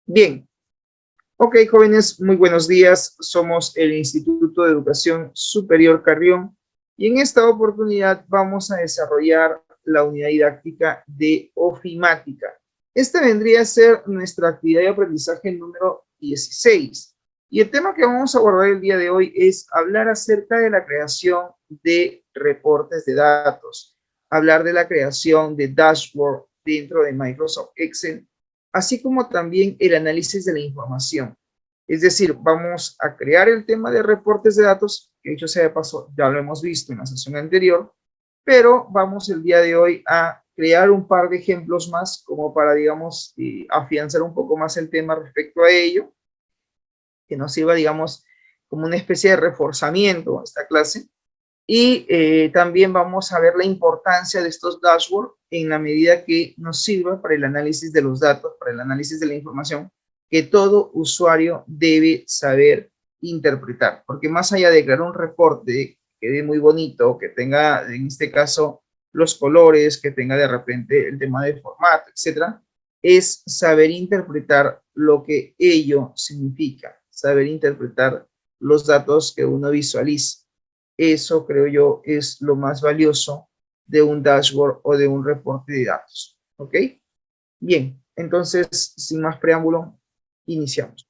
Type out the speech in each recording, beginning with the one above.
Bien, ok, jóvenes, muy buenos días. Somos el Instituto de Educación Superior Carrión y en esta oportunidad vamos a desarrollar la unidad didáctica de ofimática. Esta vendría a ser nuestra actividad de aprendizaje número 16. Y el tema que vamos a abordar el día de hoy es hablar acerca de la creación de reportes de datos, hablar de la creación de dashboard dentro de Microsoft Excel, así como también el análisis de la información. Es decir, vamos a crear el tema de reportes de datos, que dicho sea de paso, ya lo hemos visto en la sesión anterior, pero vamos el día de hoy a crear un par de ejemplos más como para, digamos, afianzar un poco más el tema respecto a ello, que nos sirva, digamos, como una especie de reforzamiento a esta clase. Y también vamos a ver la importancia de estos dashboards en la medida que nos sirva para el análisis de los datos, para el análisis de la información que todo usuario debe saber interpretar. Porque más allá de crear un reporte que quede muy bonito, que tenga en este caso los colores, que tenga de repente el tema de formato, etcétera, es saber interpretar lo que ello significa, saber interpretar los datos que uno visualiza. Eso creo yo es lo más valioso de un dashboard o de un reporte de datos. ¿Ok? Bien, entonces, sin más preámbulo, iniciamos.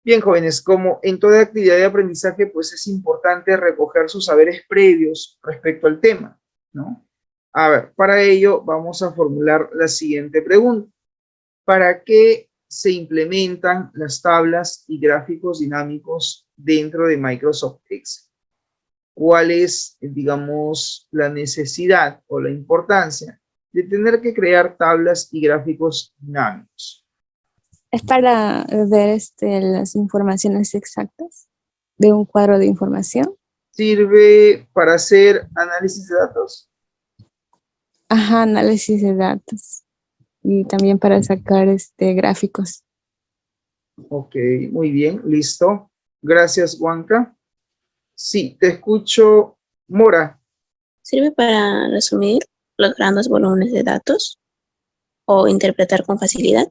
Bien, jóvenes, como en toda actividad de aprendizaje, pues es importante recoger sus saberes previos respecto al tema, ¿no? A ver, para ello vamos a formular la siguiente pregunta. ¿Para qué se implementan las tablas y gráficos dinámicos dentro de Microsoft Excel? ¿Cuál es, digamos, la necesidad o la importancia de tener que crear tablas y gráficos dinámicos? Es para ver las informaciones exactas de un cuadro de información. ¿Sirve para hacer análisis de datos? Ajá, análisis de datos. Y también para sacar gráficos. Ok, muy bien, listo. Gracias, Juanca. Sí, te escucho, Mora. Sirve para resumir los grandes volúmenes de datos o interpretar con facilidad.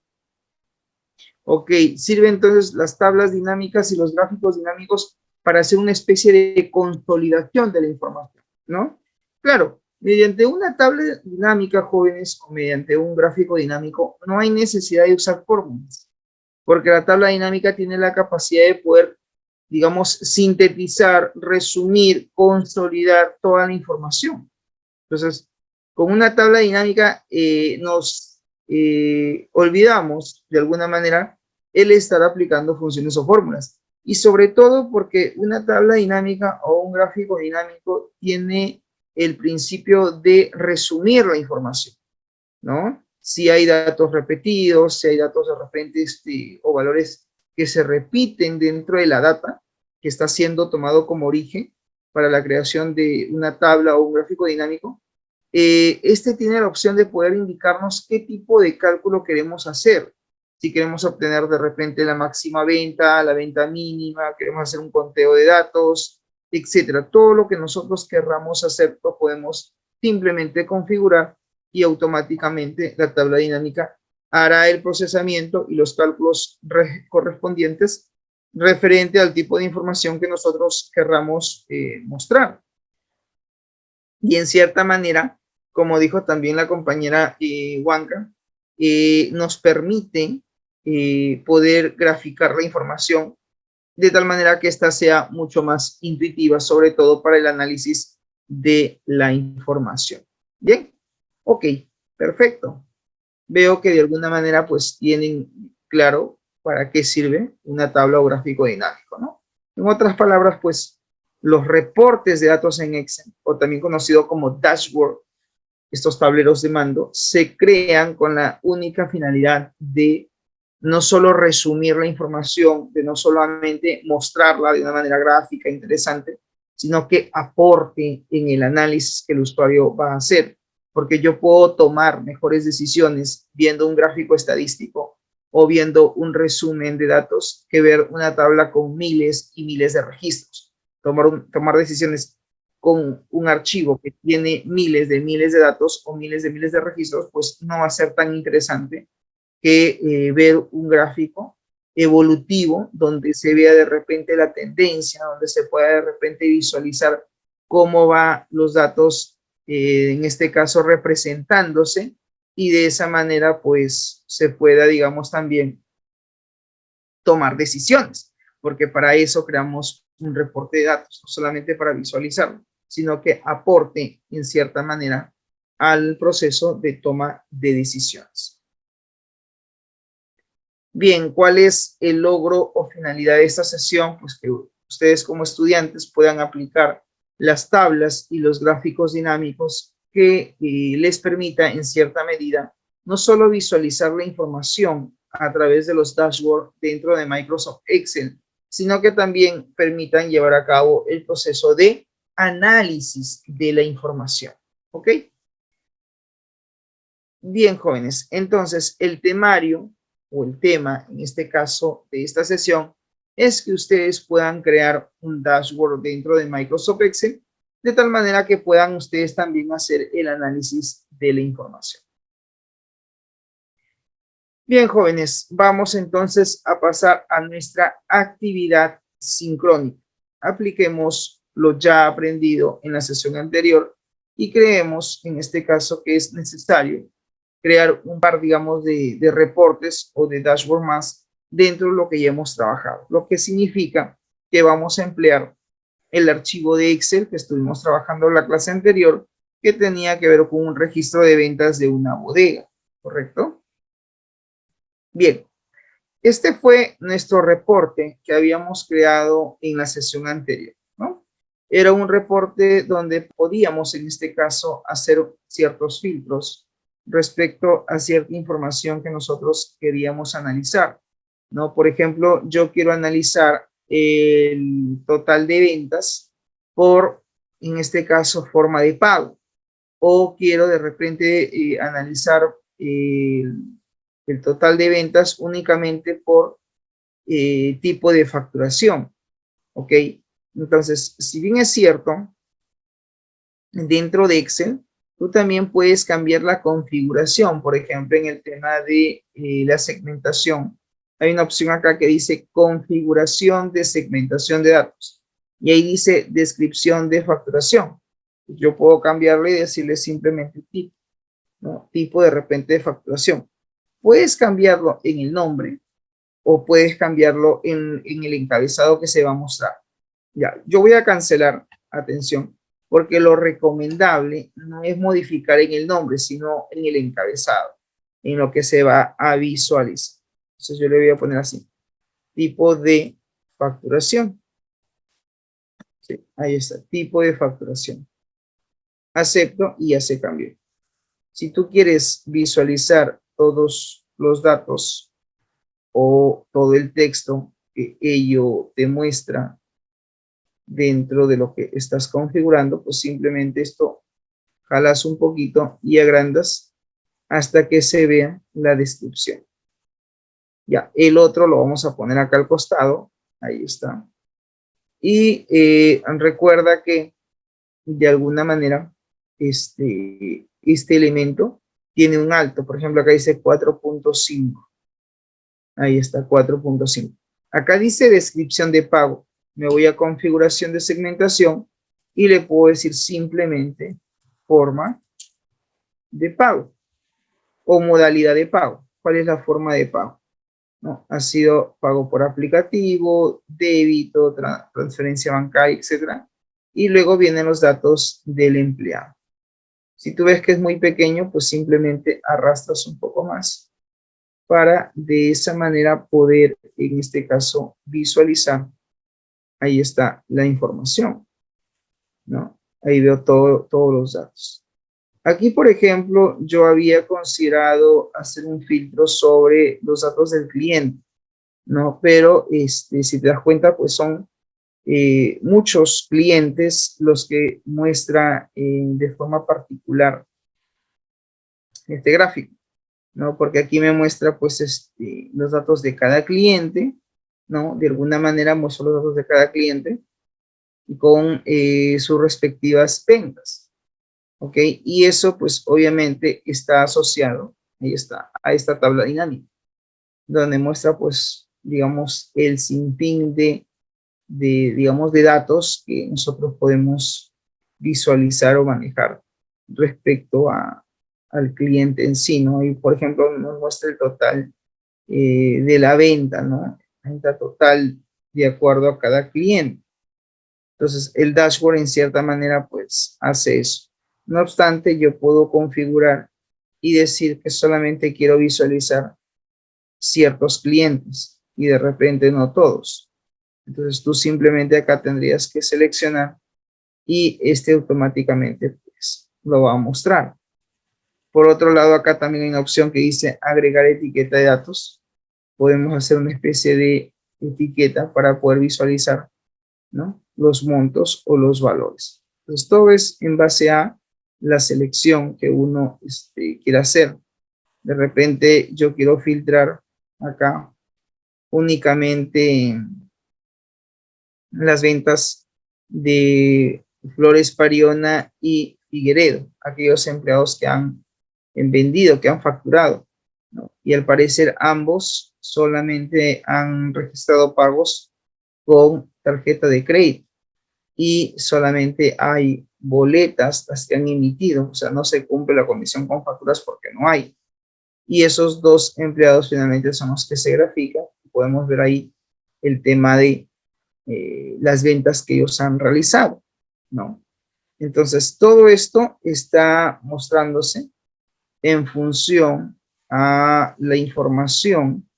Ok, sirve entonces las tablas dinámicas y los gráficos dinámicos para hacer una especie de consolidación de la información, ¿no? Claro, mediante una tabla dinámica, jóvenes, o mediante un gráfico dinámico, no hay necesidad de usar fórmulas, porque la tabla dinámica tiene la capacidad de poder, digamos, sintetizar, resumir, consolidar toda la información. Entonces, con una tabla dinámica nos olvidamos, de alguna manera, el estar aplicando funciones o fórmulas. Y sobre todo porque una tabla dinámica o un gráfico dinámico tiene el principio de resumir la información, ¿no? Si hay datos repetidos, si hay datos de repente o valores que se repiten dentro de la data que está siendo tomado como origen para la creación de una tabla o un gráfico dinámico, este tiene la opción de poder indicarnos qué tipo de cálculo queremos hacer. Si queremos obtener de repente la máxima venta, la venta mínima, queremos hacer un conteo de datos, etcétera. Todo lo que nosotros querramos hacer lo podemos simplemente configurar y automáticamente la tabla dinámica hará el procesamiento y los cálculos correspondientes referente al tipo de información que nosotros querramos mostrar. Y en cierta manera, como dijo también la compañera Huanca, nos permite poder graficar la información de tal manera que ésta sea mucho más intuitiva, sobre todo para el análisis de la información. Bien, ok, perfecto. Veo que de alguna manera pues tienen claro para qué sirve una tabla o gráfico dinámico, ¿no? En otras palabras, pues los reportes de datos en Excel, o también conocido como dashboard, estos tableros de mando, se crean con la única finalidad de no solo resumir la información, de no solamente mostrarla de una manera gráfica interesante, sino que aporte en el análisis que el usuario va a hacer, porque yo puedo tomar mejores decisiones viendo un gráfico estadístico o viendo un resumen de datos que ver una tabla con miles y miles de registros. Tomar decisiones con un archivo que tiene miles de datos o miles de registros, pues no va a ser tan interesante que ver un gráfico evolutivo donde se vea de repente la tendencia, donde se pueda de repente visualizar cómo van los datos, en este caso representándose, y de esa manera pues se pueda, digamos, también tomar decisiones, porque para eso creamos un reporte de datos, no solamente para visualizarlo, sino que aporte en cierta manera al proceso de toma de decisiones. Bien, ¿cuál es el logro o finalidad de esta sesión? Pues que ustedes como estudiantes puedan aplicar las tablas y los gráficos dinámicos que les permita en cierta medida no solo visualizar la información a través de los dashboards dentro de Microsoft Excel, sino que también permitan llevar a cabo el proceso de análisis de la información. ¿Ok? Bien, jóvenes, entonces el temario o el tema, en este caso de esta sesión, es que ustedes puedan crear un dashboard dentro de Microsoft Excel, de tal manera que puedan ustedes también hacer el análisis de la información. Bien, jóvenes, vamos entonces a pasar a nuestra actividad sincrónica. Apliquemos lo ya aprendido en la sesión anterior y creemos, en este caso, que es necesario crear un par, digamos, de reportes o de dashboard más dentro de lo que ya hemos trabajado, lo que significa que vamos a emplear el archivo de Excel que estuvimos trabajando en la clase anterior, que tenía que ver con un registro de ventas de una bodega, ¿correcto? Bien, este fue nuestro reporte que habíamos creado en la sesión anterior, ¿no? Era un reporte donde podíamos, en este caso, hacer ciertos filtros respecto a cierta información que nosotros queríamos analizar, ¿no? Por ejemplo, yo quiero analizar el total de ventas por, en este caso, forma de pago, o quiero de repente analizar el total de ventas únicamente por tipo de facturación, ¿ok? Entonces, si bien es cierto, dentro de Excel, tú también puedes cambiar la configuración, por ejemplo, en el tema de la segmentación. Hay una opción acá que dice configuración de segmentación de datos, y ahí dice descripción de facturación. Yo puedo cambiarle y decirle simplemente tipo, ¿no? Tipo de repente de facturación. Puedes cambiarlo en el nombre o puedes cambiarlo en el encabezado que se va a mostrar. Ya, yo voy a cancelar, atención, porque lo recomendable no es modificar en el nombre, sino en el encabezado, en lo que se va a visualizar. Entonces yo le voy a poner así, tipo de facturación. Sí, ahí está, tipo de facturación. Acepto y ya se cambió. Si tú quieres visualizar todos los datos o todo el texto que ello te muestra dentro de lo que estás configurando, pues simplemente esto jalas un poquito y agrandas hasta que se vea la descripción. Ya, el otro lo vamos a poner acá al costado, ahí está. Y recuerda que de alguna manera este elemento tiene un alto, por ejemplo acá dice 4.5. Ahí está, 4.5. Acá dice descripción de pago. Me voy a configuración de segmentación y le puedo decir simplemente forma de pago o modalidad de pago. ¿Cuál es la forma de pago? ¿No? Ha sido pago por aplicativo, débito, transferencia bancaria, etc. Y luego vienen los datos del empleado. Si tú ves que es muy pequeño, pues simplemente arrastras un poco más para de esa manera poder, en este caso, visualizar. Ahí está la información, ¿no? Ahí veo todos los datos. Aquí, por ejemplo, yo había considerado hacer un filtro sobre los datos del cliente, ¿no? Pero si te das cuenta, pues son muchos clientes los que muestra de forma particular este gráfico, ¿no? Porque aquí me muestra pues los datos de cada cliente, ¿no? De alguna manera muestro los datos de cada cliente con sus respectivas ventas. ¿Ok? Y eso pues obviamente está asociado, ahí está, a esta tabla dinámica, donde muestra pues digamos el sinfín digamos de datos que nosotros podemos visualizar o manejar respecto al cliente en sí, ¿no? Y por ejemplo nos muestra el total de la venta, ¿no? Venta total de acuerdo a cada cliente. Entonces, el dashboard en cierta manera, pues, hace eso. No obstante, yo puedo configurar y decir que solamente quiero visualizar ciertos clientes y de repente no todos. Entonces, tú simplemente acá tendrías que seleccionar y este automáticamente, pues, lo va a mostrar. Por otro lado, acá también hay una opción que dice agregar etiqueta de datos. Podemos hacer una especie de etiqueta para poder visualizar, ¿no?, los montos o los valores. Entonces, todo es en base a la selección que uno quiera hacer. De repente, yo quiero filtrar acá únicamente las ventas de Flores Pariona y Figueredo, aquellos empleados que han vendido, que han facturado, ¿no? Y al parecer ambos solamente han registrado pagos con tarjeta de crédito y solamente hay boletas las que han emitido, o sea, no se cumple la comisión con facturas porque no hay. Y esos dos empleados finalmente son los que se grafican. Podemos ver ahí el tema de las ventas que ellos han realizado, ¿no? Entonces, todo esto está mostrándose en función a la información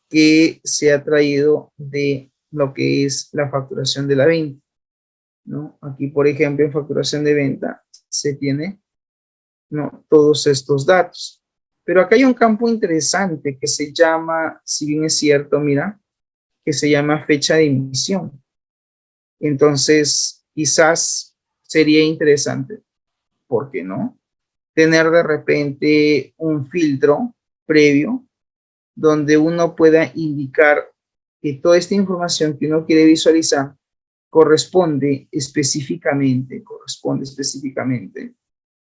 que se ha traído de lo que es la facturación de la venta, ¿no? Aquí, por ejemplo, en facturación de venta se tiene, ¿no?, todos estos datos. Pero acá hay un campo interesante que se llama, si bien es cierto, mira, que se llama fecha de emisión. Entonces, quizás sería interesante, ¿por qué no?, tener de repente un filtro previo donde uno pueda indicar que toda esta información que uno quiere visualizar corresponde específicamente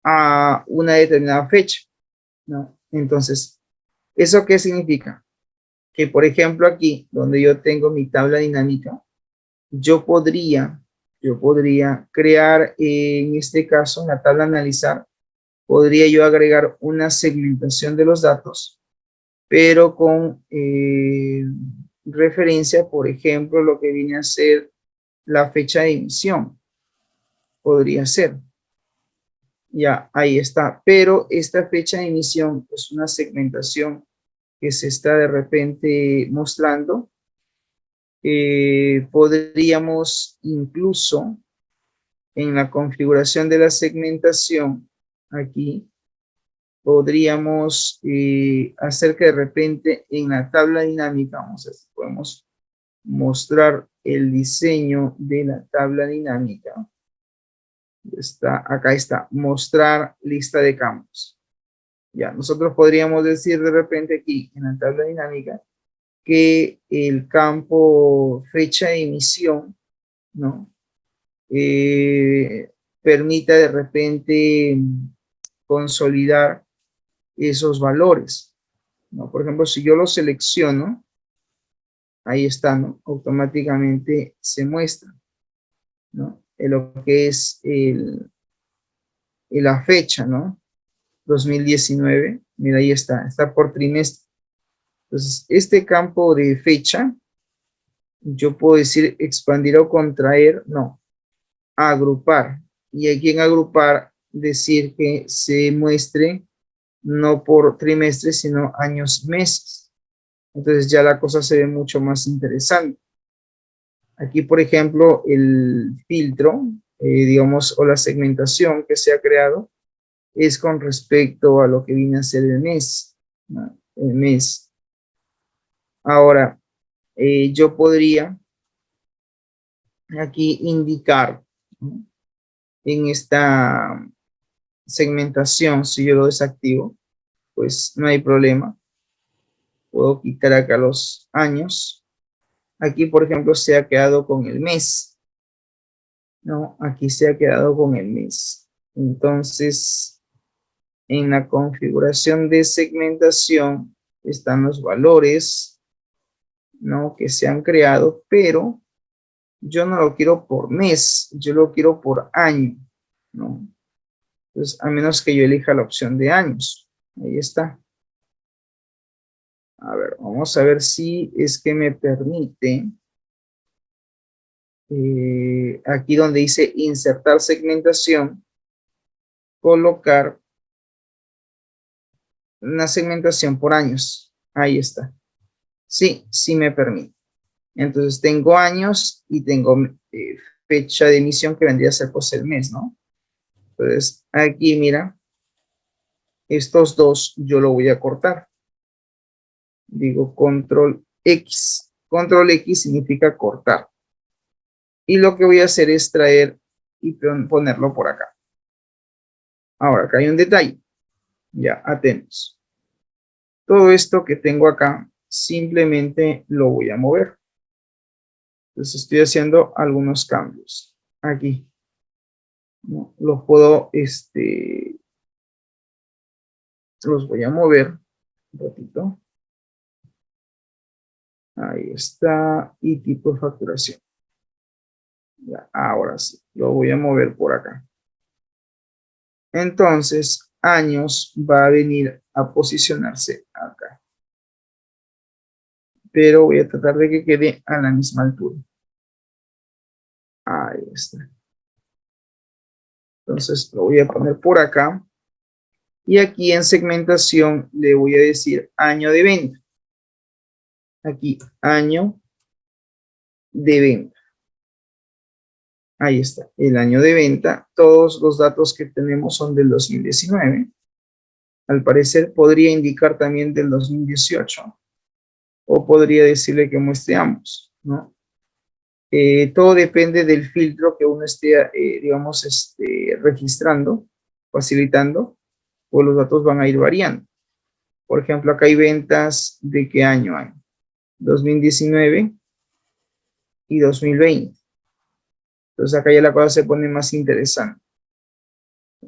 a una determinada fecha, ¿no? Entonces, ¿eso qué significa? Que, por ejemplo, aquí, donde yo tengo mi tabla dinámica, yo podría crear, en este caso, en la tabla analizar, podría yo agregar una segmentación de los datos, pero con referencia, por ejemplo, lo que viene a ser la fecha de emisión. Podría ser. Ya, ahí está. Pero esta fecha de emisión es una segmentación que se está de repente mostrando. Podríamos incluso en la configuración de la segmentación, aquí, podríamos hacer que de repente en la tabla dinámica, vamos a ver si podemos mostrar el diseño de la tabla dinámica. Acá está, mostrar lista de campos. Ya, nosotros podríamos decir de repente aquí en la tabla dinámica que el campo fecha de emisión, ¿no?, permita de repente consolidar esos valores, ¿no? Por ejemplo, si yo lo selecciono, ahí está, ¿no?, automáticamente se muestra, ¿no?, en lo que es la fecha, ¿no?, 2019, mira, ahí está por trimestre. Entonces, este campo de fecha, yo puedo decir expandir o contraer, no, agrupar. Y aquí en agrupar, decir que se muestre no por trimestre, sino años y meses. Entonces ya la cosa se ve mucho más interesante. Aquí, por ejemplo, el filtro, digamos, o la segmentación que se ha creado es con respecto a lo que viene a ser el mes, ¿no?, el mes. Ahora, yo podría aquí indicar, ¿no?, en esta segmentación, si yo lo desactivo, pues no hay problema. Puedo quitar acá los años. Aquí, por ejemplo, se ha quedado con el mes. No, aquí se ha quedado con el mes. Entonces, en la configuración de segmentación están los valores, ¿no? Que se han creado, pero yo no lo quiero por mes, yo lo quiero por año, ¿no? Entonces, a menos que yo elija la opción de años. Ahí está. A ver, vamos a ver si es que me permite. Aquí donde dice insertar segmentación, colocar una segmentación por años. Ahí está. Sí, sí me permite. Entonces tengo años y tengo fecha de emisión que vendría a ser pues el mes, ¿no? Entonces aquí mira, estos dos yo lo voy a cortar. Digo control X. Control X significa cortar. Y lo que voy a hacer es traer y ponerlo por acá. Ahora, acá hay un detalle. Ya, atentos. Todo esto que tengo acá, simplemente lo voy a mover. Entonces estoy haciendo algunos cambios. Aquí. ¿No? Los puedo, los voy a mover un ratito. Ahí está. Y tipo de facturación. Ya, ahora sí, lo voy a mover por acá. Entonces, años va a venir a posicionarse acá. Pero voy a tratar de que quede a la misma altura. Ahí está. Entonces, lo voy a poner por acá. Y aquí en segmentación le voy a decir año de venta. Aquí, año de venta. Ahí está, el año de venta. Todos los datos que tenemos son del 2019. Al parecer podría indicar también del 2018. O podría decirle que muestre ambos, ¿no? Todo depende del filtro que uno esté, digamos, registrando, facilitando, o los datos van a ir variando. Por ejemplo, acá hay ventas de qué año hay. 2019 y 2020. Entonces acá ya la cosa se pone más interesante.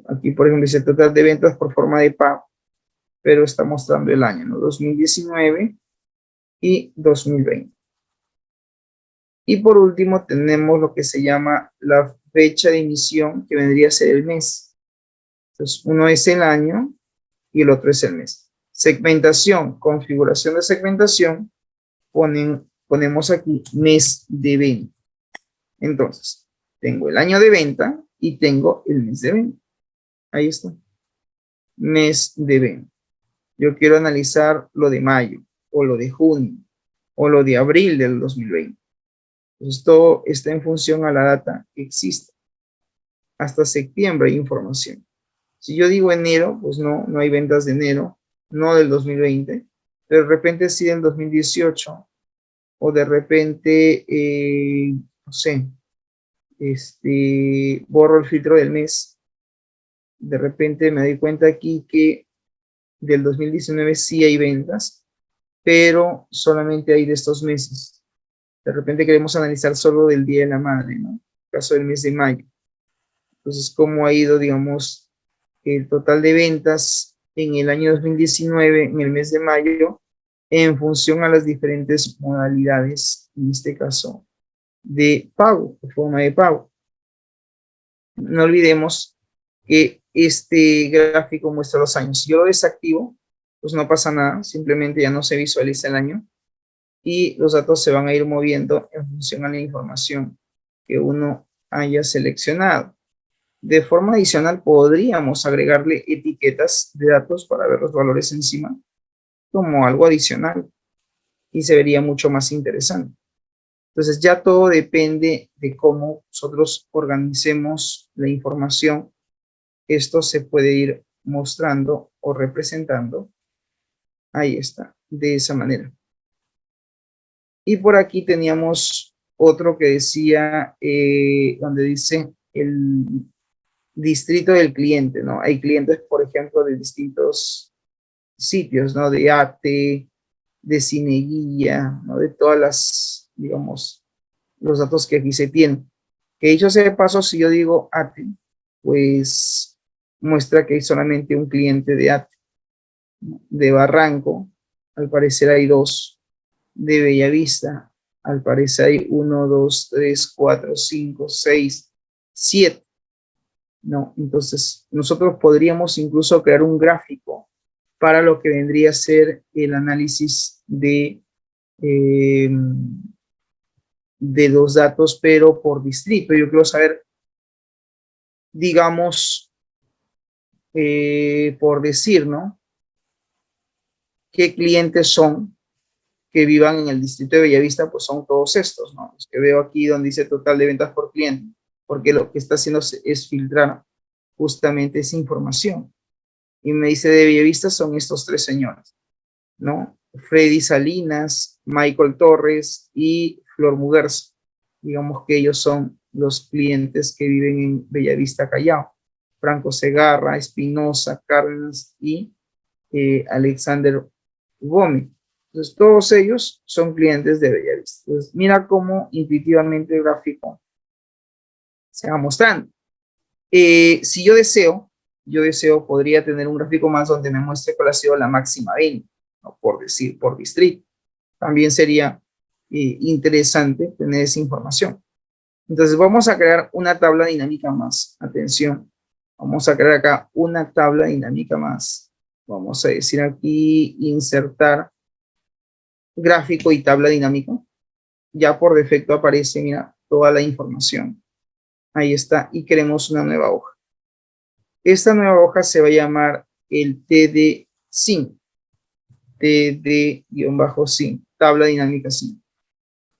Aquí, por ejemplo, dice total de ventas por forma de pago, pero está mostrando el año, ¿no? 2019 y 2020. Y por último tenemos lo que se llama la fecha de emisión, que vendría a ser el mes. Entonces, uno es el año y el otro es el mes. Segmentación, configuración de segmentación, ponemos aquí mes de venta. Entonces, tengo el año de venta y tengo el mes de venta. Ahí está. Mes de venta. Yo quiero analizar lo de mayo, o lo de junio, o lo de abril del 2020. Entonces, todo está en función a la data que existe. Hasta septiembre hay información. Si yo digo enero, pues no hay ventas de enero, no del 2020, pero de repente sí del 2018, o de repente, no sé, borro el filtro del mes. De repente me doy cuenta aquí que del 2019 sí hay ventas, pero solamente hay de estos meses. De repente queremos analizar solo del Día de la Madre, ¿no? En el caso del mes de mayo. Entonces, ¿cómo ha ido, digamos, el total de ventas en el año 2019, en el mes de mayo, en función a las diferentes modalidades, en este caso, de pago, de forma de pago? No olvidemos que este gráfico muestra los años. Si yo lo desactivo, pues no pasa nada, simplemente ya no se visualiza el año y los datos se van a ir moviendo en función a la información que uno haya seleccionado. De forma adicional, podríamos agregarle etiquetas de datos para ver los valores encima como algo adicional y se vería mucho más interesante. Entonces ya todo depende de cómo nosotros organicemos la información. Esto se puede ir mostrando o representando. Ahí está, de esa manera. Y por aquí teníamos otro que decía, donde dice el distrito del cliente, ¿no? Hay clientes, por ejemplo, de distintos sitios, ¿no? De ATE, de Cineguía, ¿no? De todas las, digamos, los datos que aquí se tienen. Que dicho sea de paso, si yo digo ATE, pues muestra que hay solamente un cliente de ATE. De Barranco, al parecer hay 2. De Bellavista, al parecer hay 1, 2, 3, 4, 5, 6, 7. ¿No? Entonces, nosotros podríamos incluso crear un gráfico para lo que vendría a ser el análisis eh, de los datos, pero por distrito. Yo quiero saber, digamos, por decir, ¿no? ¿Qué clientes son que vivan en el distrito de Bellavista? Pues son todos estos, ¿no? Los que veo aquí donde dice total de ventas por cliente, porque lo que está haciendo es filtrar justamente esa información. Y me dice de Bellavista son estos 3 señores, ¿no? Freddy Salinas, Michael Torres y Flor Muguerza. Digamos que ellos son los clientes que viven en Bellavista, Callao. Franco Segarra, Espinosa, Cárdenas y Alexander Gómez. Entonces, todos ellos son clientes de Bellavista. Entonces, mira cómo intuitivamente el gráfico se va mostrando. Si yo deseo, podría tener un gráfico más donde me muestre cuál ha sido la máxima venta, ¿no? Por decir, por distrito. También sería interesante tener esa información. Entonces vamos a crear una tabla dinámica más. Atención, vamos a crear acá una tabla dinámica más. Vamos a decir aquí, insertar gráfico y tabla dinámica. Ya por defecto aparece, mira, toda la información. Ahí está, y queremos una nueva hoja. Esta nueva hoja se va a llamar el TD5. TD-5, tabla dinámica 5.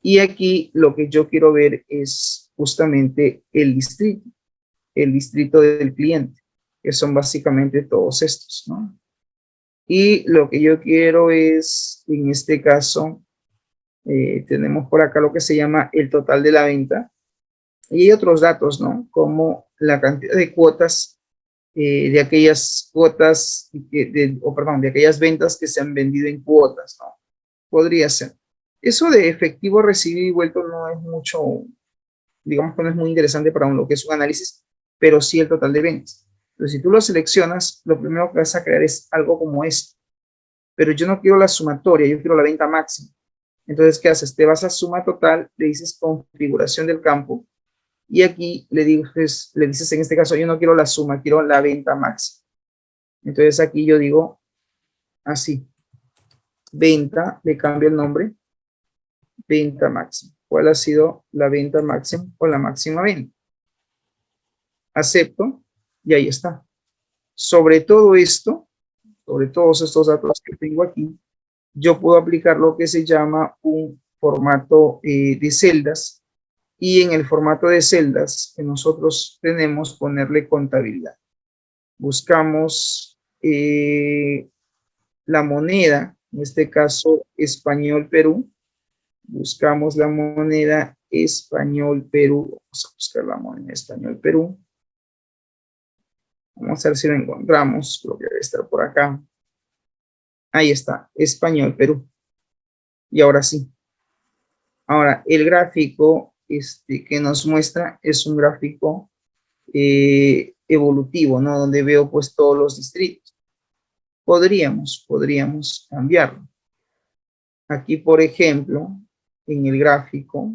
Y aquí lo que yo quiero ver es justamente el distrito del cliente, que son básicamente todos estos, ¿no? Y lo que yo quiero es, en este caso, tenemos por acá lo que se llama el total de la venta. Y hay otros datos, ¿no? Como la cantidad de cuotas, de aquellas cuotas, de aquellas ventas que se han vendido en cuotas, ¿no? Podría ser. Eso de efectivo recibido y vuelto no es mucho, digamos que no es muy interesante para lo que es un análisis, pero sí el total de ventas. Entonces, si tú lo seleccionas, lo primero que vas a crear es algo como esto. Pero yo no quiero la sumatoria, yo quiero la venta máxima. Entonces, ¿qué haces? Te vas a suma total, le dices configuración del campo, y aquí le dices en este caso, yo no quiero la suma, quiero la venta máxima. Entonces aquí yo digo así, venta, le cambio el nombre, venta máxima. ¿Cuál ha sido la venta máxima o la máxima venta? Acepto y ahí está. Sobre todo esto, sobre todos estos datos que tengo aquí, yo puedo aplicar lo que se llama un formato de celdas, y en el formato de celdas que nosotros tenemos, ponerle contabilidad. Buscamos la moneda, en este caso Español Perú. Buscamos la moneda Español Perú. Vamos a buscar la moneda Español Perú. Vamos a ver si lo encontramos. Creo que debe estar por acá. Ahí está, Español Perú. Y ahora sí. Ahora, el gráfico que nos muestra es un gráfico evolutivo, ¿no? Donde veo pues todos los distritos. Podríamos cambiarlo. Aquí, por ejemplo, en el gráfico,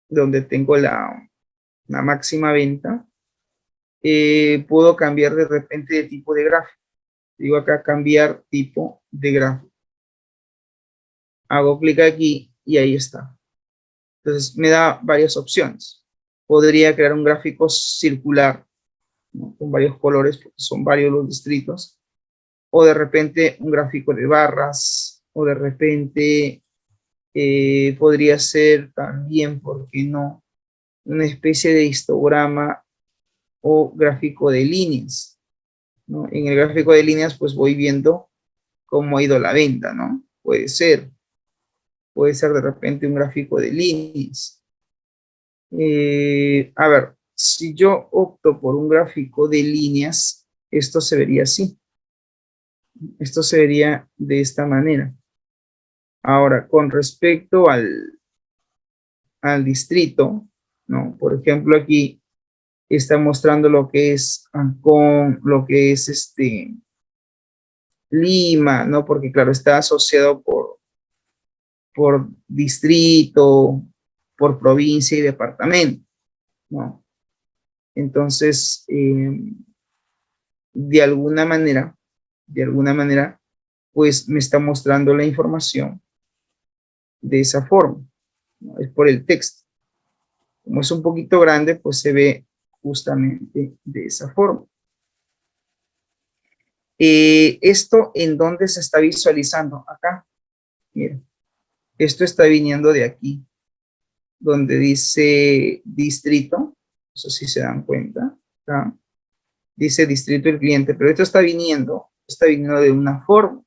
donde tengo la máxima venta, puedo cambiar de repente de tipo de gráfico. Digo acá, cambiar tipo de gráfico. Hago clic aquí y ahí está. Entonces, me da varias opciones. Podría crear un gráfico circular, ¿no? Con varios colores, porque son varios los distritos. O de repente un gráfico de barras, o de repente podría ser también, ¿por qué no?, una especie de histograma o gráfico de líneas, ¿no? En el gráfico de líneas pues voy viendo cómo ha ido la venta, ¿no? Puede ser de repente un gráfico de líneas. A ver, si yo opto por un gráfico de líneas, esto se vería así. Esto se vería de esta manera. Ahora, con respecto al distrito, ¿no? Por ejemplo, aquí está mostrando lo que es Ancón, lo que es Lima, ¿no? Porque claro, está asociado por distrito, por provincia y departamento, ¿no? Entonces, de alguna manera, pues me está mostrando la información de esa forma, ¿no? Es por el texto. Como es un poquito grande, pues se ve justamente de esa forma. ¿Esto en dónde se está visualizando? Acá. Miren, esto está viniendo de aquí, donde dice distrito. No sé si se dan cuenta. Acá dice distrito del cliente, pero esto está viniendo de una forma,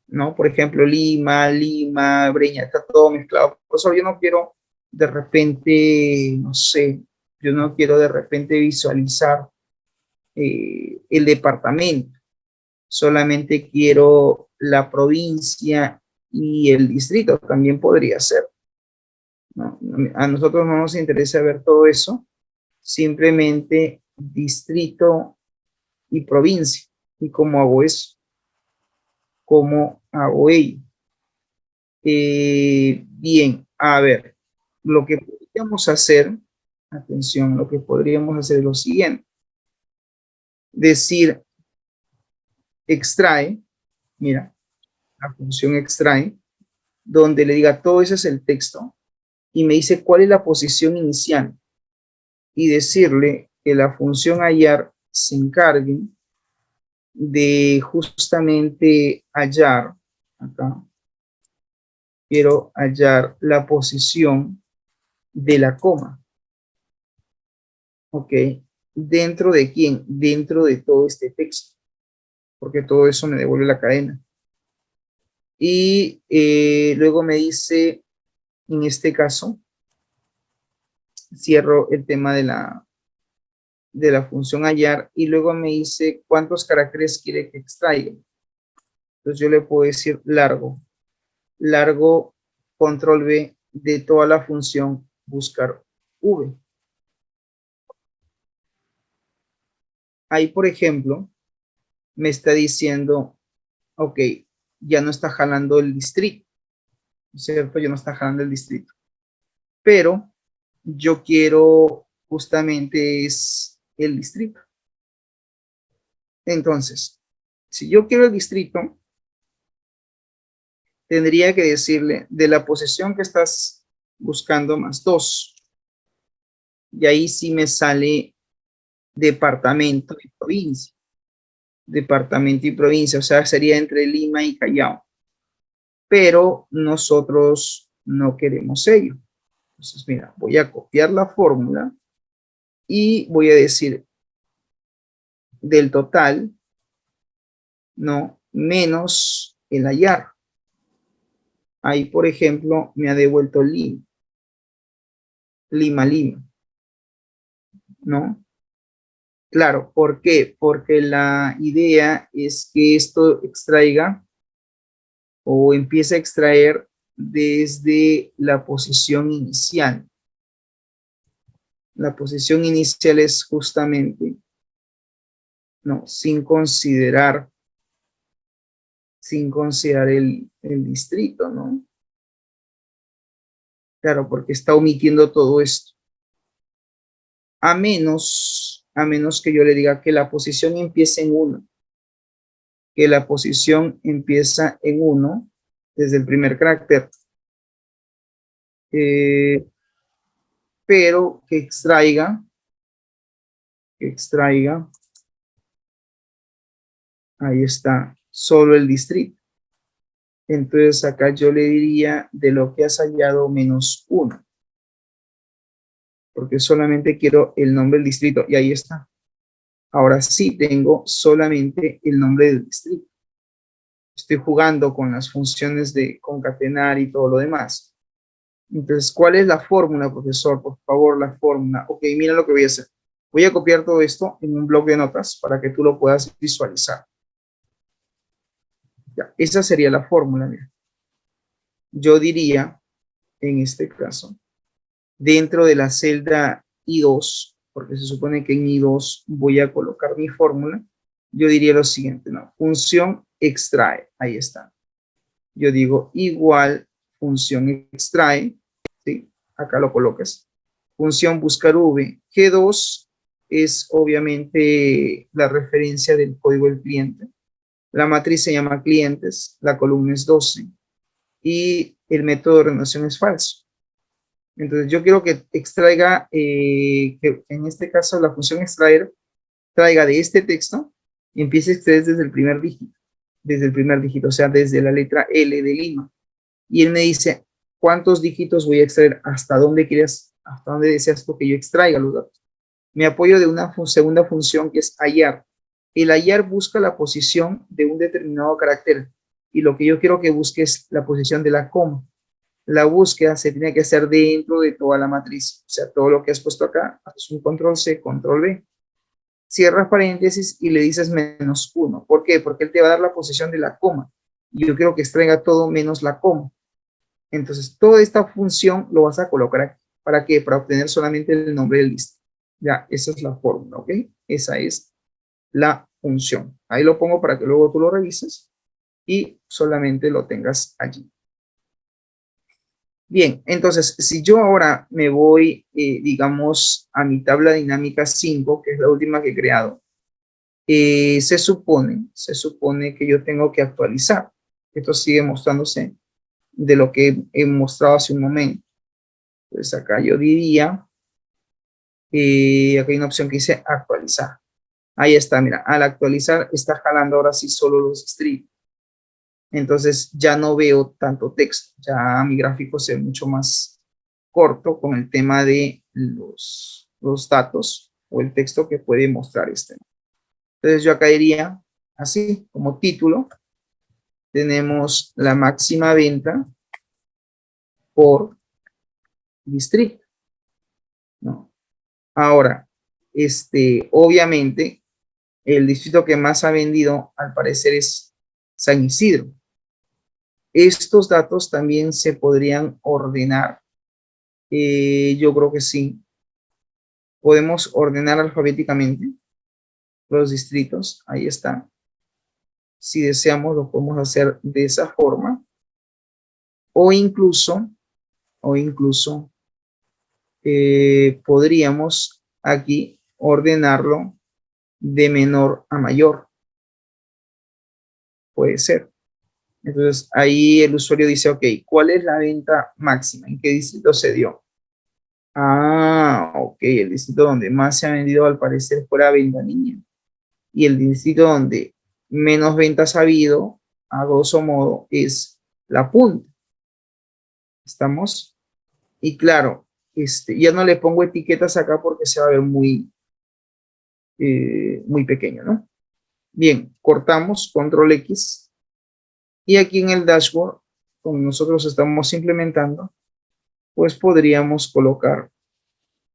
¿no? Por ejemplo, Lima, Breña, está todo mezclado. Por eso yo no quiero de repente, no sé, yo no quiero de repente visualizar el departamento. Solamente quiero la provincia y el distrito, también podría ser, ¿no? A nosotros no nos interesa ver todo eso, simplemente distrito y provincia. ¿Y cómo hago eso? ¿Cómo hago ello? Bien, a ver, lo que podríamos hacer, atención, lo que podríamos hacer es lo siguiente. Decir extrae, mira, la función extrae, donde le diga todo ese es el texto y me dice cuál es la posición inicial y decirle que la función hallar se encargue de justamente hallar, acá, quiero hallar la posición de la coma, ¿ok? ¿Dentro de quién? Dentro de todo este texto, porque todo eso me devuelve la cadena. Y luego me dice, en este caso, cierro el tema de la función hallar y luego me dice cuántos caracteres quiere que extraiga. Entonces yo le puedo decir largo, control V de toda la función buscar V. Ahí, por ejemplo, me está diciendo, ok, ya no está jalando el distrito, ¿cierto? Ya no está jalando el distrito. Pero yo quiero justamente es el distrito. Entonces, si yo quiero el distrito, tendría que decirle de la posición que estás buscando más 2. Y ahí sí me sale departamento y provincia. Departamento y provincia, o sea, sería entre Lima y Callao. Pero nosotros no queremos ello. Entonces, mira, voy a copiar la fórmula y voy a decir del total, no, menos el hallar. Ahí, por ejemplo, me ha devuelto Lima, ¿no? Claro, ¿por qué? Porque la idea es que esto extraiga o empiece a extraer desde la posición inicial. La posición inicial es justamente, no, sin considerar el distrito, ¿no? Claro, porque está omitiendo todo esto. A menos que yo le diga que la posición empiece en 1. Que la posición empieza en 1 desde el primer carácter. Pero que extraiga, ahí está, solo el distrito. Entonces acá yo le diría de lo que has hallado menos 1. Porque solamente quiero el nombre del distrito y ahí está. Ahora sí tengo solamente el nombre del distrito. Estoy jugando con las funciones de concatenar y todo lo demás. Entonces, ¿cuál es la fórmula, profesor? Por favor, la fórmula. Ok, mira lo que voy a hacer. Voy a copiar todo esto en un bloc de notas para que tú lo puedas visualizar. Ya, esa sería la fórmula. Mira. Yo diría, en este caso, dentro de la celda I2, porque se supone que en I2 voy a colocar mi fórmula, yo diría lo siguiente, ¿no? Función extrae, ahí está. Yo digo igual función extrae, ¿sí? Acá lo colocas. Función buscar V. G2 es obviamente la referencia del código del cliente. La matriz se llama clientes, la columna es 12 y el método de ordenación es falso. Entonces yo quiero que extraiga, que en este caso la función extraer traiga de este texto y empiece a extraer desde el primer dígito, o sea, desde la letra L de Lima. Y él me dice, ¿cuántos dígitos voy a extraer? ¿Hasta dónde deseas tú que yo extraiga los datos? Me apoyo de una segunda función que es hallar. El hallar busca la posición de un determinado carácter y lo que yo quiero que busque es la posición de la coma. La búsqueda se tiene que hacer dentro de toda la matriz, o sea, todo lo que has puesto acá, haces un control C, control V, cierras paréntesis y le dices -1. ¿Por qué? Porque él te va a dar la posición de la coma y yo quiero que extraiga todo menos la coma. Entonces, toda esta función lo vas a colocar aquí. ¿Para qué? Para obtener solamente el nombre del lista. Ya, esa es la fórmula, ¿ok? Esa es la función. Ahí lo pongo para que luego tú lo revises y solamente lo tengas allí. Bien, entonces, si yo ahora me voy, digamos, a mi tabla dinámica 5, que es la última que he creado, se supone que yo tengo que actualizar. Esto sigue mostrándose de lo que he mostrado hace un momento. Pues acá yo diría, acá hay una opción que dice actualizar. Ahí está, mira, al actualizar está jalando ahora sí solo los strips. Entonces ya no veo tanto texto, ya mi gráfico se ve mucho más corto con el tema de los datos o el texto que puede mostrar este. Entonces yo acá diría así, como título, tenemos la máxima venta por distrito, ¿no? Ahora, obviamente, el distrito que más ha vendido, al parecer, es San Isidro. Estos datos también se podrían ordenar. Yo creo que sí. Podemos ordenar alfabéticamente los distritos. Ahí está. Si deseamos, lo podemos hacer de esa forma. O incluso podríamos aquí ordenarlo de menor a mayor. Puede ser. Entonces ahí el usuario dice, ok, ¿cuál es la venta máxima? ¿En qué distrito se dio? Ah, ok, el distrito donde más se ha vendido al parecer fuera Ventanilla. Y el distrito donde menos ventas ha habido, a grosso modo, es La Punta. ¿Estamos? Y claro, ya no le pongo etiquetas acá porque se va a ver muy pequeño, ¿no? Bien, cortamos, control X. Y aquí en el dashboard, como nosotros estamos implementando, pues podríamos colocar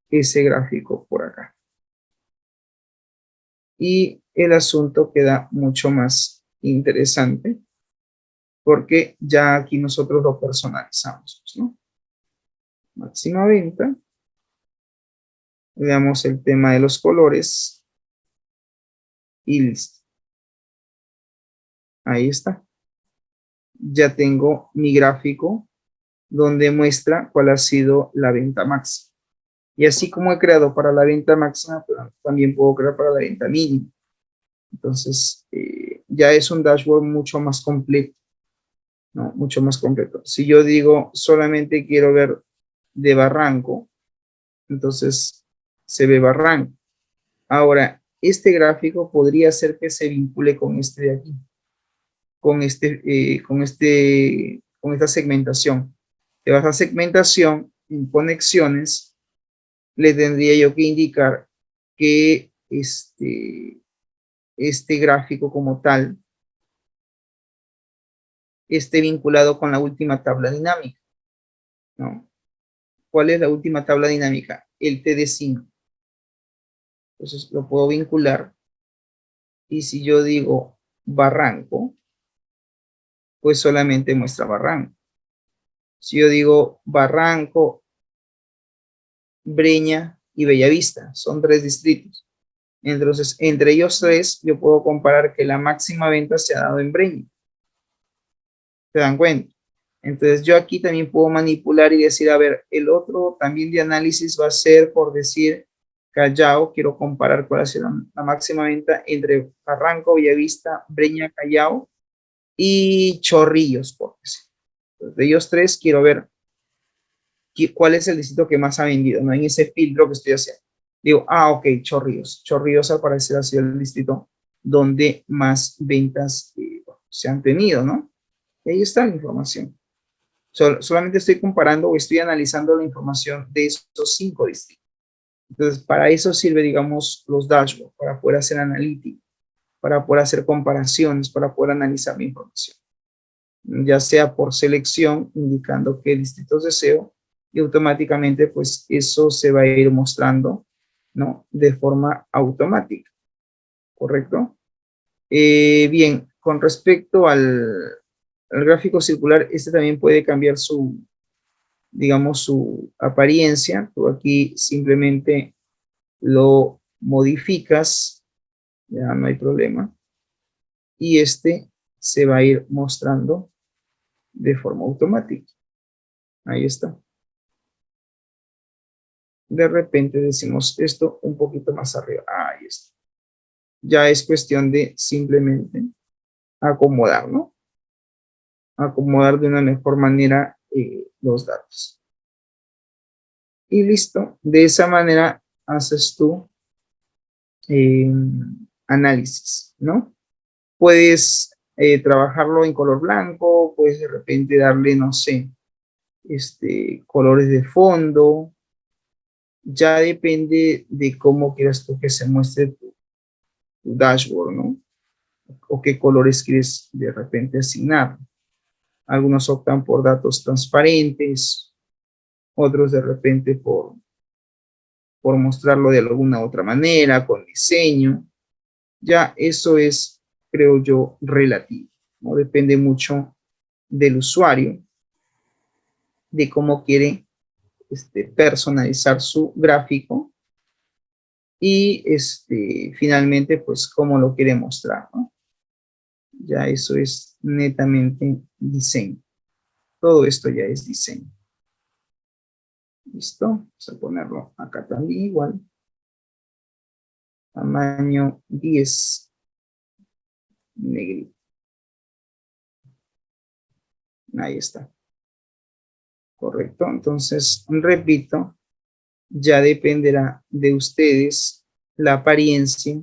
ese gráfico por acá. Y el asunto queda mucho más interesante porque ya aquí nosotros lo personalizamos, ¿no? Máxima venta. Le damos el tema de los colores y listo. Ahí está. Ya tengo mi gráfico donde muestra cuál ha sido la venta máxima. Y así como he creado para la venta máxima, también puedo crear para la venta mínima. Entonces, ya es un dashboard mucho más completo, ¿no? Mucho más completo. Si yo digo solamente quiero ver de Barranco, entonces se ve Barranco. Ahora, este gráfico podría ser que se vincule con este de aquí, con esta segmentación. Te vas a segmentación, en conexiones, le tendría yo que indicar que este gráfico como tal esté vinculado con la última tabla dinámica, ¿no? ¿Cuál es la última tabla dinámica? El TD5. Entonces lo puedo vincular y si yo digo Barranco, pues solamente muestra Barranco. Si yo digo Barranco Breña y Bellavista. Son 3 distritos. Entonces, entre ellos 3, yo puedo comparar que la máxima venta se ha dado en Breña. ¿Se dan cuenta? Entonces, yo aquí también puedo manipular y decir, a ver, el otro también de análisis va a ser, por decir, Callao. Quiero comparar cuál ha sido la máxima venta entre Barranco, Bellavista, Breña, Callao y Chorrillos, por decir. Entonces, de ellos 3, quiero ver cuál es el distrito que más ha vendido, ¿no? En ese filtro que estoy haciendo. Digo, ok, Chorrillos. Chorrillos al parecer ha sido el distrito donde más ventas se han tenido, ¿no? Y ahí está la información. Solamente estoy comparando o estoy analizando la información de esos 5 distritos. Entonces, para eso sirve, digamos, los dashboards, para poder hacer analítica, para poder hacer comparaciones, para poder analizar mi información. Ya sea por selección, indicando qué distritos deseo, y automáticamente, pues, eso se va a ir mostrando, ¿no? De forma automática, ¿correcto? Bien, con respecto al gráfico circular, este también puede cambiar su, digamos, su apariencia. Tú aquí simplemente lo modificas, ya no hay problema, y este se va a ir mostrando de forma automática. Ahí está. De repente decimos esto un poquito más arriba. Ahí está. Ya es cuestión de simplemente acomodar, ¿no? Acomodar de una mejor manera los datos. Y listo. De esa manera haces tu análisis, ¿no? Puedes trabajarlo en color blanco, puedes de repente darle, no sé, colores de fondo. Ya depende de cómo quieras tú que se muestre tu dashboard, ¿no? O qué colores quieres de repente asignar. Algunos optan por datos transparentes, otros de repente por mostrarlo de alguna otra manera, con diseño. Ya eso es, creo yo, relativo, ¿no? Depende mucho del usuario, de cómo quiere personalizar su gráfico y finalmente, pues, cómo lo quiere mostrar, ¿no? Ya eso es netamente diseño. Todo esto ya es diseño. ¿Listo? Vamos a ponerlo acá también igual. Tamaño 10. Negrito. Ahí está. Correcto. Entonces, repito, ya dependerá de ustedes la apariencia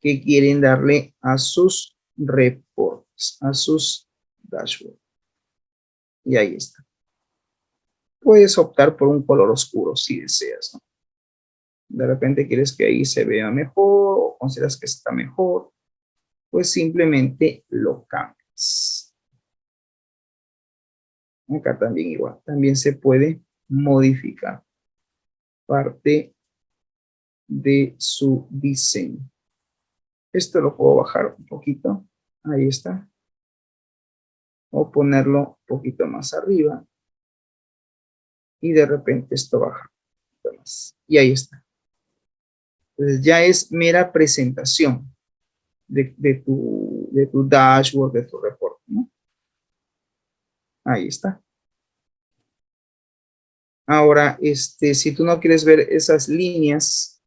que quieren darle a sus reportes, a sus dashboards. Y ahí está. Puedes optar por un color oscuro si deseas, ¿no? De repente quieres que ahí se vea mejor o consideras que está mejor, pues simplemente lo cambias. Acá también igual, también se puede modificar parte de su diseño. Esto lo puedo bajar un poquito, ahí está, o ponerlo un poquito más arriba y de repente esto baja un poquito más. Y ahí está. Entonces ya es mera presentación de tu dashboard, de tu reporte, ¿no? Ahí está. Ahora, si tú no quieres ver esas líneas,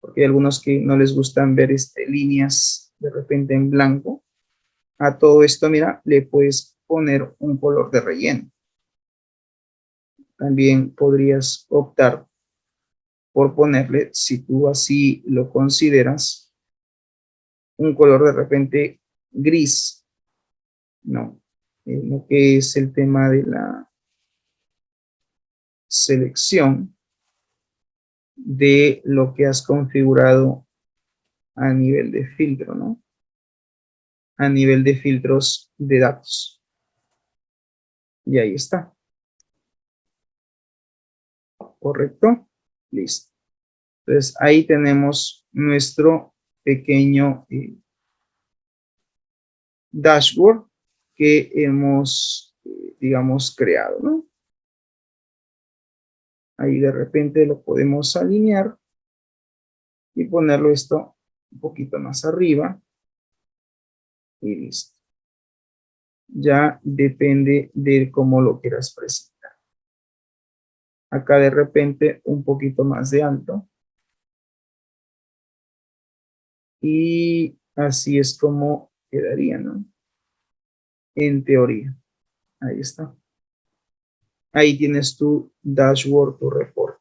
porque hay algunos que no les gustan ver líneas de repente en blanco, a todo esto, mira, le puedes poner un color de relleno. También podrías optar por ponerle, si tú así lo consideras, un color de repente gris, ¿no? Lo que es el tema de la selección de lo que has configurado a nivel de filtro, ¿no? A nivel de filtros de datos. Y ahí está. ¿Correcto? Listo. Entonces, ahí tenemos nuestro pequeño dashboard que hemos, digamos, creado, ¿no? Ahí de repente lo podemos alinear y ponerlo esto un poquito más arriba. Y listo. Ya depende de cómo lo quieras presentar. Acá de repente un poquito más de alto. Y así es como quedaría, ¿no? En teoría. Ahí está. Ahí tienes tu dashboard, tu report.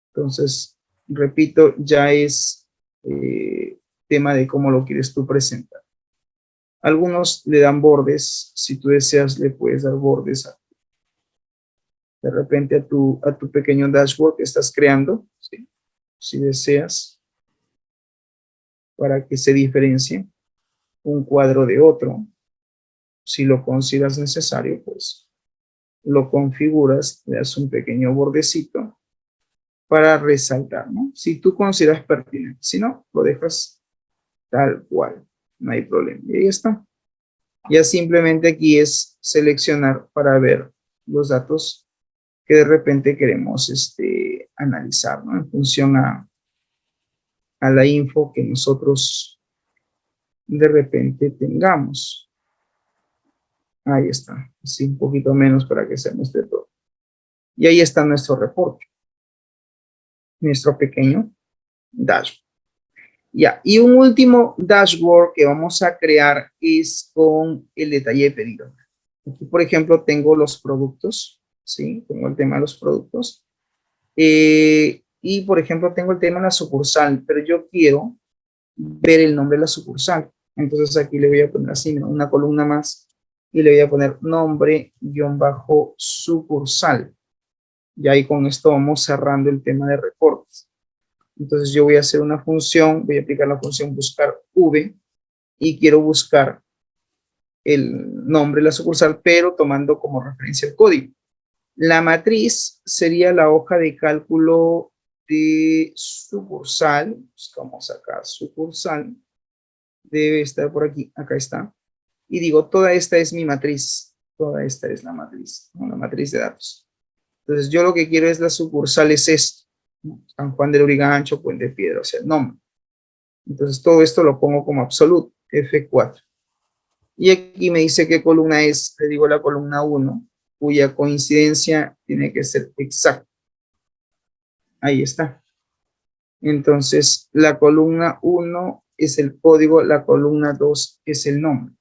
Entonces, repito, ya es tema de cómo lo quieres tú presentar. Algunos le dan bordes. Si tú deseas, le puedes dar bordes de repente a tu pequeño dashboard que estás creando, ¿sí? Si deseas, para que se diferencie un cuadro de otro. Si lo consideras necesario, pues lo configuras, le das un pequeño bordecito para resaltar, ¿no? Si tú consideras pertinente. Si no, lo dejas tal cual. No hay problema. Y ahí está. Ya simplemente aquí es seleccionar para ver los datos que de repente queremos analizar, ¿no? En función a la info que nosotros de repente tengamos. Ahí está. Así un poquito menos para que se muestre todo. Y ahí está nuestro reporte. Nuestro pequeño dashboard. Ya, y un último dashboard que vamos a crear es con el detalle de pedido. Aquí, por ejemplo, tengo los productos, ¿sí? Tengo el tema de los productos. Y, por ejemplo, tengo el tema de la sucursal, pero yo quiero ver el nombre de la sucursal. Entonces, aquí le voy a poner así, una columna más, y le voy a poner nombre, _sucursal. Y ahí con esto vamos cerrando el tema de reportes. Entonces yo voy a hacer una función, voy a aplicar la función buscar V y quiero buscar el nombre de la sucursal, pero tomando como referencia el código. La matriz sería la hoja de cálculo de sucursal. Buscamos acá sucursal. Debe estar por aquí, acá está. Y digo, toda esta es mi matriz. Toda esta es la matriz, ¿no? La matriz de datos. Entonces yo lo que quiero es la sucursal es esto. San Juan del Lurigancho, Puente de Piedra, o sea, el nombre. Entonces todo esto lo pongo como absoluto, F4. Y aquí me dice qué columna es, le digo la columna 1, cuya coincidencia tiene que ser exacta. Ahí está. Entonces la columna 1 es el código, la columna 2 es el nombre.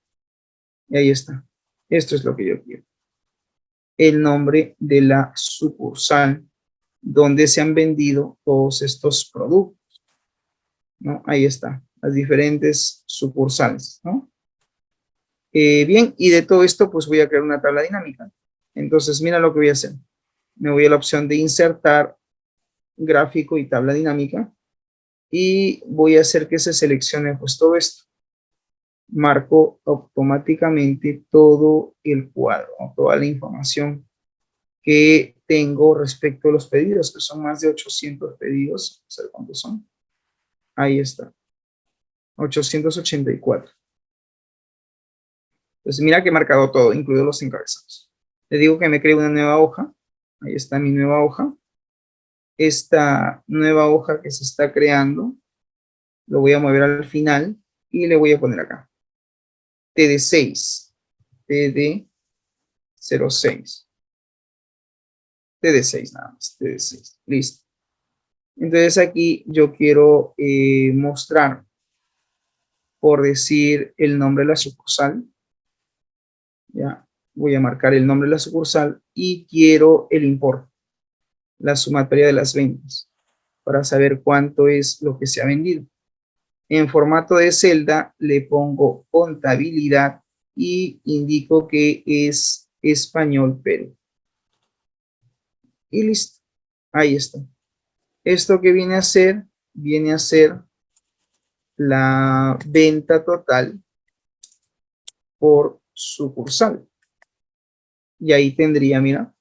Y ahí está. Esto es lo que yo quiero. El nombre de la sucursal donde se han vendido todos estos productos, ¿no? Ahí está, las diferentes sucursales, ¿no? Bien, y de todo esto, pues voy a crear una tabla dinámica. Entonces, mira lo que voy a hacer. Me voy a la opción de insertar gráfico y tabla dinámica y voy a hacer que se seleccione pues todo esto. Marco automáticamente todo el cuadro, ¿no? Toda la información que tengo respecto a los pedidos, que son más de 800 pedidos. Vamos a ver cuántos son. Ahí está. 884. Entonces, mira que he marcado todo, incluidos los encabezados. Le digo que me cree una nueva hoja. Ahí está mi nueva hoja. Esta nueva hoja que se está creando, lo voy a mover al final y le voy a poner acá. TD6. TD06. TD6 nada más. TD6. Listo. Entonces aquí yo quiero mostrar, por decir, el nombre de la sucursal. Ya, voy a marcar el nombre de la sucursal y quiero el importe, la sumatoria de las ventas, para saber cuánto es lo que se ha vendido. En formato de celda le pongo contabilidad y indico que es español Perú. Y listo, ahí está. Esto que viene a ser la venta total por sucursal. Y ahí tendría, mira,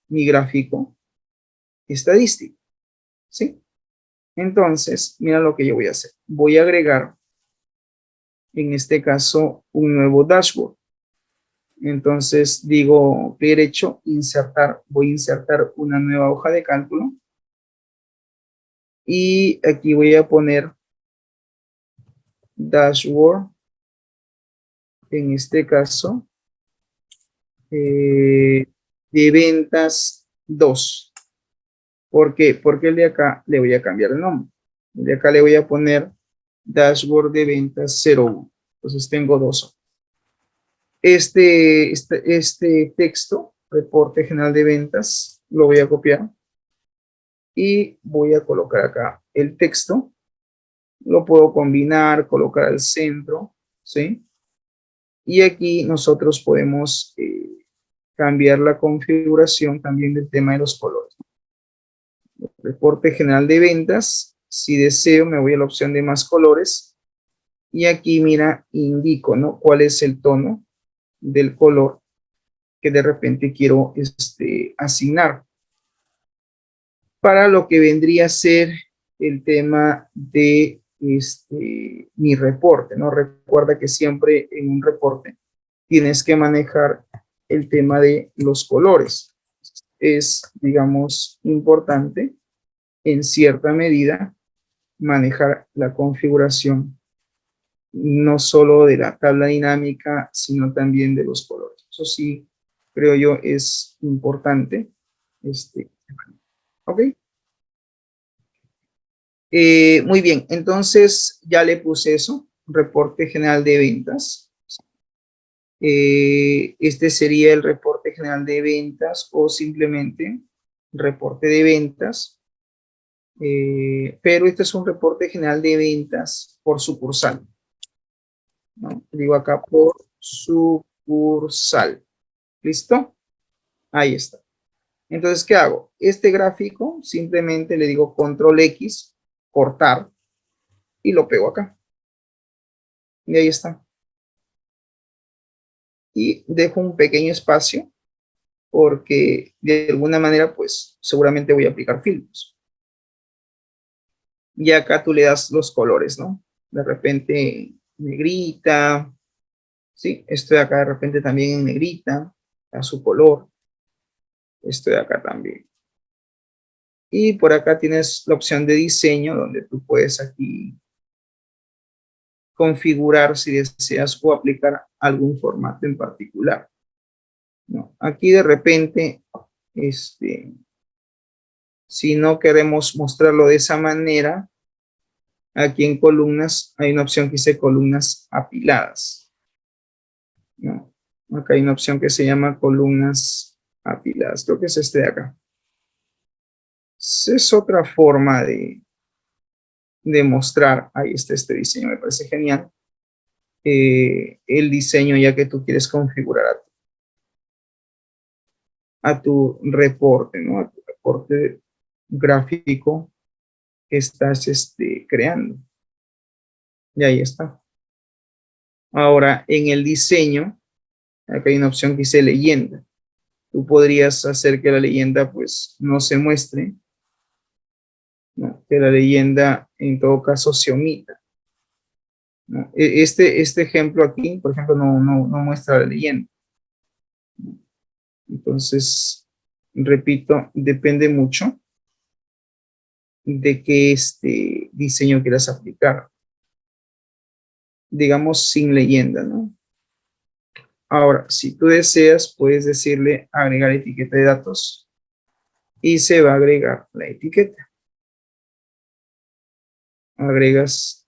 mi gráfico estadístico, ¿sí? Entonces, mira lo que yo voy a hacer. Voy a agregar, en este caso, un nuevo dashboard. Entonces digo clic derecho, insertar, voy a insertar una nueva hoja de cálculo. Y aquí voy a poner dashboard, en este caso, de ventas 2. ¿Por qué? Porque el de acá le voy a cambiar el nombre. El de acá le voy a poner dashboard de ventas 01. Entonces tengo dos. Este texto, reporte general de ventas, lo voy a copiar y voy a colocar acá el texto. Lo puedo combinar, colocar al centro, ¿sí? Y aquí nosotros podemos cambiar la configuración también del tema de los colores. Reporte general de ventas. Si deseo, me voy a la opción de más colores. Y aquí, mira, indico, ¿no? Cuál es el tono del color que de repente quiero asignar. Para lo que vendría a ser el tema de mi reporte, ¿no? Recuerda que siempre en un reporte tienes que manejar el tema de los colores. Es, digamos, importante en cierta medida manejar la configuración no solo de la tabla dinámica, sino también de los colores. Eso sí, creo yo, es importante. ¿Ok? Muy bien, entonces ya le puse eso, reporte general de ventas. Este sería el reporte general de ventas o simplemente reporte de ventas. Pero este es un reporte general de ventas por sucursal, ¿no? Digo acá por sucursal. ¿Listo? Ahí está. Entonces, ¿qué hago? Este gráfico simplemente le digo control X, cortar, y lo pego acá. Y ahí está. Y dejo un pequeño espacio porque de alguna manera, pues, seguramente voy a aplicar filtros. Y acá tú le das los colores, ¿no? De repente negrita, ¿sí? Esto de acá de repente también en negrita, a su color. Esto de acá también. Y por acá tienes la opción de diseño, donde tú puedes aquí configurar si deseas o aplicar algún formato en particular, ¿no? Aquí de repente, si no queremos mostrarlo de esa manera, aquí en columnas hay una opción que dice columnas apiladas, ¿no? Acá hay una opción que se llama columnas apiladas. Creo que es este de acá. Es otra forma de mostrar. Ahí está este diseño. Me parece genial. El diseño ya que tú quieres configurar a tu reporte, ¿no? A tu reporte gráfico que estás creando. Y ahí está. Ahora, en el diseño, acá hay una opción que dice leyenda. Tú podrías hacer que la leyenda pues no se muestre, ¿no? Que la leyenda en todo caso se omita, ¿no? Este ejemplo aquí, por ejemplo, no muestra la leyenda. Entonces, repito, depende mucho de qué diseño quieras aplicar. Digamos sin leyenda, ¿no? Ahora, si tú deseas, puedes decirle agregar etiqueta de datos y se va a agregar la etiqueta. Agregas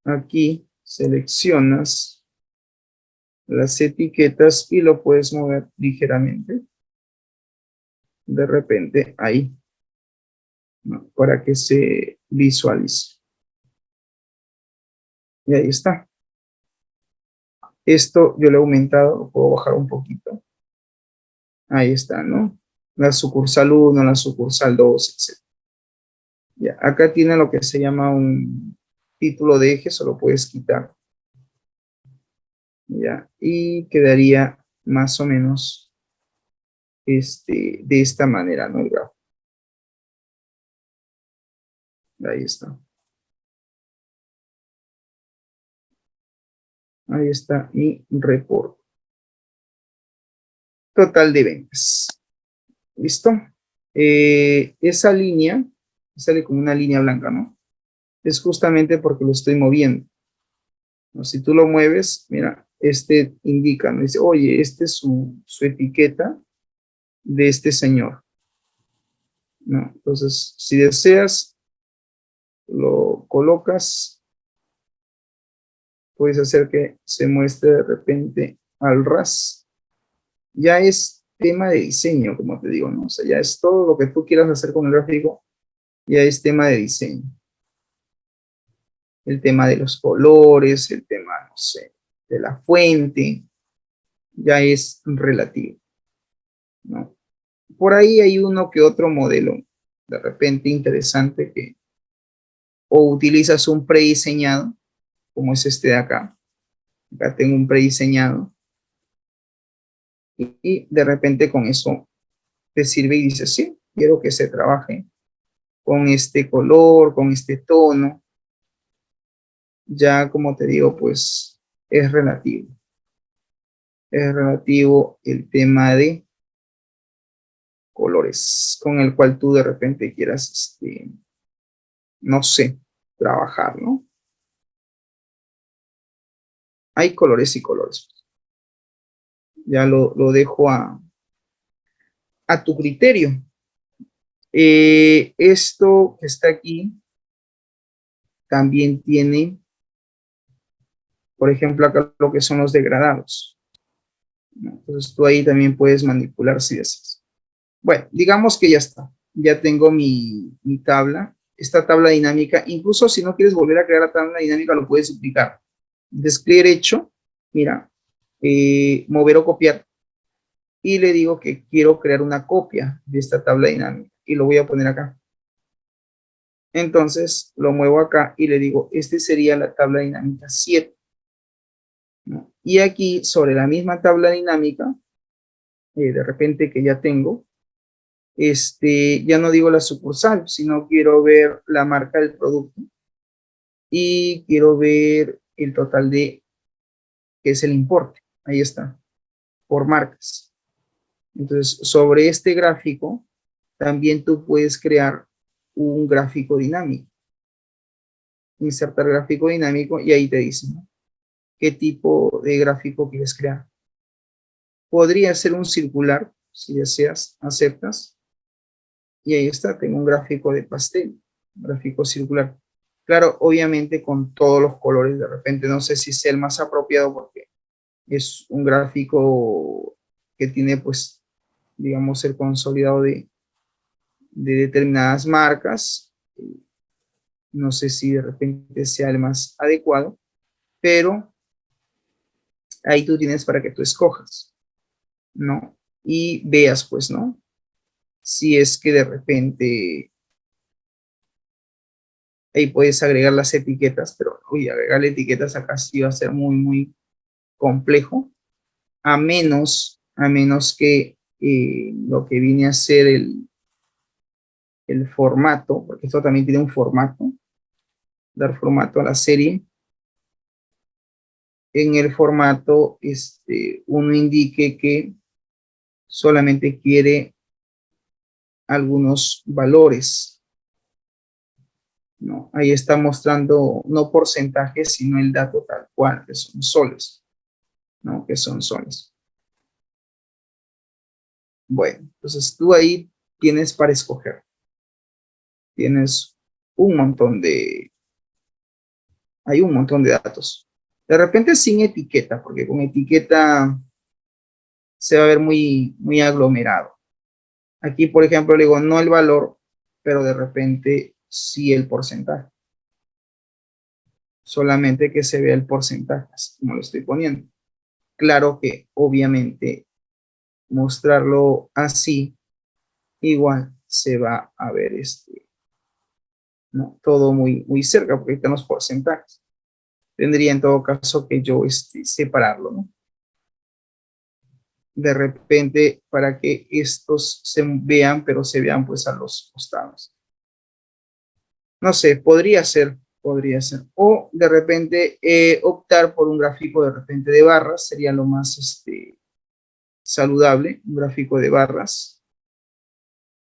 aquí, seleccionas las etiquetas y lo puedes mover ligeramente. De repente ahí, ¿no? Para que se visualice. Y ahí está. Esto yo lo he aumentado, lo puedo bajar un poquito. Ahí está, ¿no? La sucursal 1, la sucursal 2, etc. Ya, acá tiene lo que se llama un título de eje, solo puedes quitar. Ya, y quedaría más o menos de esta manera, ¿no? El gráfico. Ahí está. Ahí está mi reporte. Total de ventas. ¿Listo? Esa línea, sale como una línea blanca, ¿no? Es justamente porque lo estoy moviendo. ¿No? Si tú lo mueves, mira, este indica, ¿no? Dice, oye, este es su etiqueta de este señor, ¿no? Entonces, si deseas, lo colocas, puedes hacer que se muestre de repente al ras. Ya es tema de diseño, como te digo, ¿no? O sea, ya es todo lo que tú quieras hacer con el gráfico, ya es tema de diseño. El tema de los colores, el tema, no sé, de la fuente, ya es relativo, ¿no? Por ahí hay uno que otro modelo, de repente interesante, que o utilizas un prediseñado, como es este de acá. Acá tengo un prediseñado. Y de repente con eso te sirve y dices, sí, quiero que se trabaje con este color, con este tono. Ya como te digo, pues es relativo. Es relativo el tema de colores con el cual tú de repente quieras, no sé, trabajar, ¿no? Hay colores y colores. Ya lo dejo a tu criterio. Esto que está aquí también tiene, por ejemplo, acá lo que son los degradados, ¿no? Entonces tú ahí también puedes manipular si deseas. Bueno, digamos que ya está. Ya tengo mi tabla. Esta tabla dinámica, incluso si no quieres volver a crear la tabla dinámica, lo puedes duplicar. Despliegue hecho, mira, mover o copiar. Y le digo que quiero crear una copia de esta tabla dinámica. Y lo voy a poner acá. Entonces lo muevo acá y le digo, este sería la tabla dinámica 7. ¿No? Y aquí sobre la misma tabla dinámica, de repente que ya tengo, ya no digo la sucursal, sino quiero ver la marca del producto y quiero ver el total de, que es el importe. Ahí está, por marcas. Entonces, sobre este gráfico, también tú puedes crear un gráfico dinámico. Insertar gráfico dinámico y ahí te dice, ¿no?, qué tipo de gráfico quieres crear. Podría ser un circular, si deseas, aceptas. Y ahí está, tengo un gráfico de pastel, un gráfico circular. Claro, obviamente con todos los colores, de repente no sé si es el más apropiado porque es un gráfico que tiene, pues, digamos, el consolidado de determinadas marcas. No sé si de repente sea el más adecuado, pero ahí tú tienes para que tú escojas, ¿no? Y veas, pues, ¿no? Si es que de repente ahí puedes agregar las etiquetas, pero uy, agregarle etiquetas acá sí va a ser muy, muy complejo, a menos que lo que viene a ser el formato, porque esto también tiene un formato, dar formato a la serie. En el formato, uno indique que solamente quiere algunos valores, ¿no? Ahí está mostrando no porcentajes, sino el dato tal cual, que son soles, ¿no? Que son soles. Bueno, entonces tú ahí tienes para escoger. Tienes un montón de, hay un montón de datos. De repente sin etiqueta, porque con etiqueta se va a ver muy, muy aglomerado. Aquí, por ejemplo, le digo no el valor, pero de repente sí el porcentaje. Solamente que se vea el porcentaje, así como lo estoy poniendo. Claro que obviamente mostrarlo así, igual se va a ver ¿no?, todo muy, muy cerca, porque ahí están los porcentajes. Tendría en todo caso que yo separarlo, ¿no? De repente para que estos se vean, pero se vean pues a los costados. No sé, podría ser podría ser. O de repente optar por un gráfico de repente de barras, sería lo más saludable, un gráfico de barras,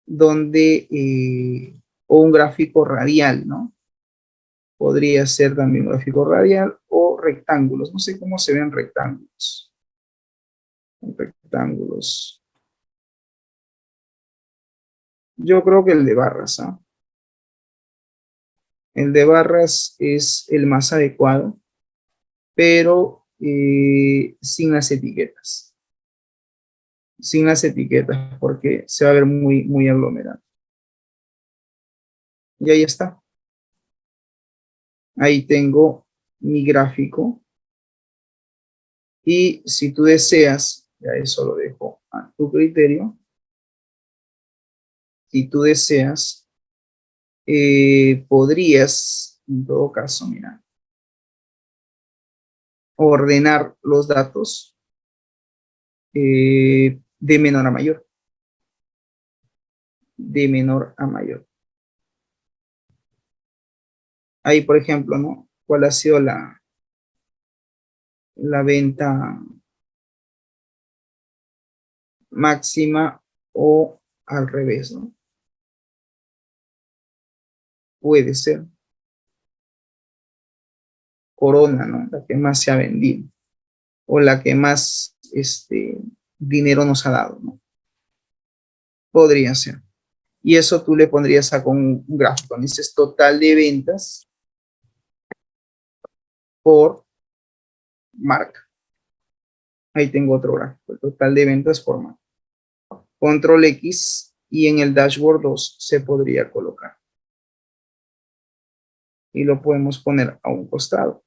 donde, o un gráfico radial, ¿no? Podría ser también un gráfico radial o rectángulos. No sé cómo se ven rectángulos. Rectángulos. Yo creo que el de barras, ¿ah? El de barras es el más adecuado, pero sin las etiquetas. Sin las etiquetas, porque se va a ver muy, muy aglomerado. Y ahí está. Ahí tengo mi gráfico. Y si tú deseas, ya eso lo dejo a tu criterio. Si tú deseas, podrías, en todo caso, mira, ordenar los datos de menor a mayor. De menor a mayor. Ahí, por ejemplo, ¿no? ¿Cuál ha sido la venta máxima o al revés, ¿no? Puede ser Corona, ¿no? La que más se ha vendido o la que más dinero nos ha dado, ¿no? Podría ser. Y eso tú le pondrías a con un gráfico. Dices total de ventas por marca. Ahí tengo otro gráfico. El total de ventas por marca. Control X y en el dashboard 2 se podría colocar. Y lo podemos poner a un costado.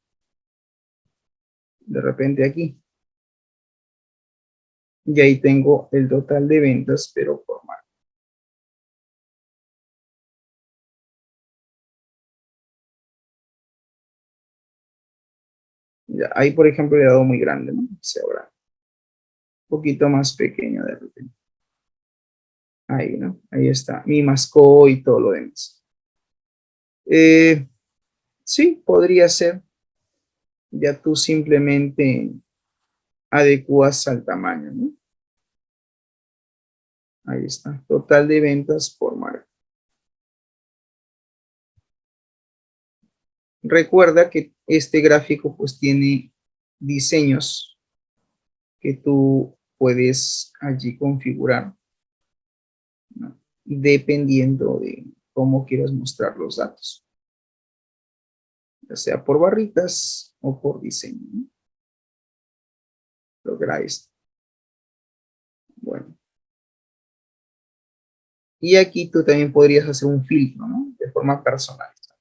De repente aquí. Y ahí tengo el total de ventas, pero por marca. Ya, ahí, por ejemplo, le he dado muy grande, ¿no? Se habrá un poquito más pequeño de repente. Ahí, ¿no? Ahí está. Mi mascó y todo lo demás. Sí, podría ser. Ya tú simplemente adecuas al tamaño, ¿no? Ahí está. Total de ventas por marca. Recuerda que este gráfico pues tiene diseños que tú puedes allí configurar, ¿no? Dependiendo de cómo quieras mostrar los datos, ya sea por barritas o por diseño, ¿no? Logra esto. Bueno. Y aquí tú también podrías hacer un filtro, ¿no? De forma personalizada.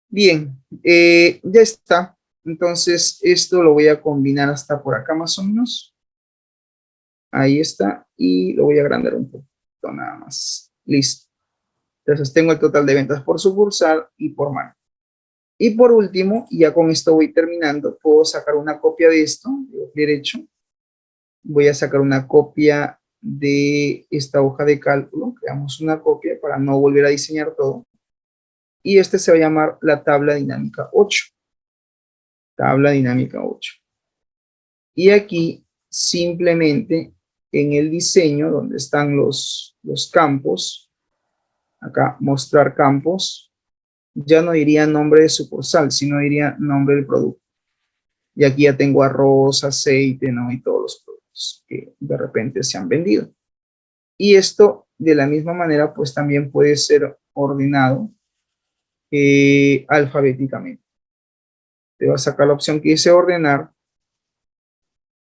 Bien, ya está. Entonces, esto lo voy a combinar hasta por acá más o menos. Ahí está. Y lo voy a agrandar un poquito nada más. Listo. Entonces, tengo el total de ventas por sucursal y por marca. Y por último, y ya con esto voy terminando, puedo sacar una copia de esto, derecho. Voy a sacar una copia de esta hoja de cálculo. Creamos una copia para no volver a diseñar todo. Y este se va a llamar la tabla dinámica 8. Tabla dinámica 8. Y aquí simplemente en el diseño donde están los campos, acá mostrar campos, ya no diría nombre de sucursal, sino diría nombre del producto. Y aquí ya tengo arroz, aceite, ¿no? Y todos los productos que de repente se han vendido. Y esto de la misma manera pues también puede ser ordenado alfabéticamente. Te va a sacar la opción que dice ordenar.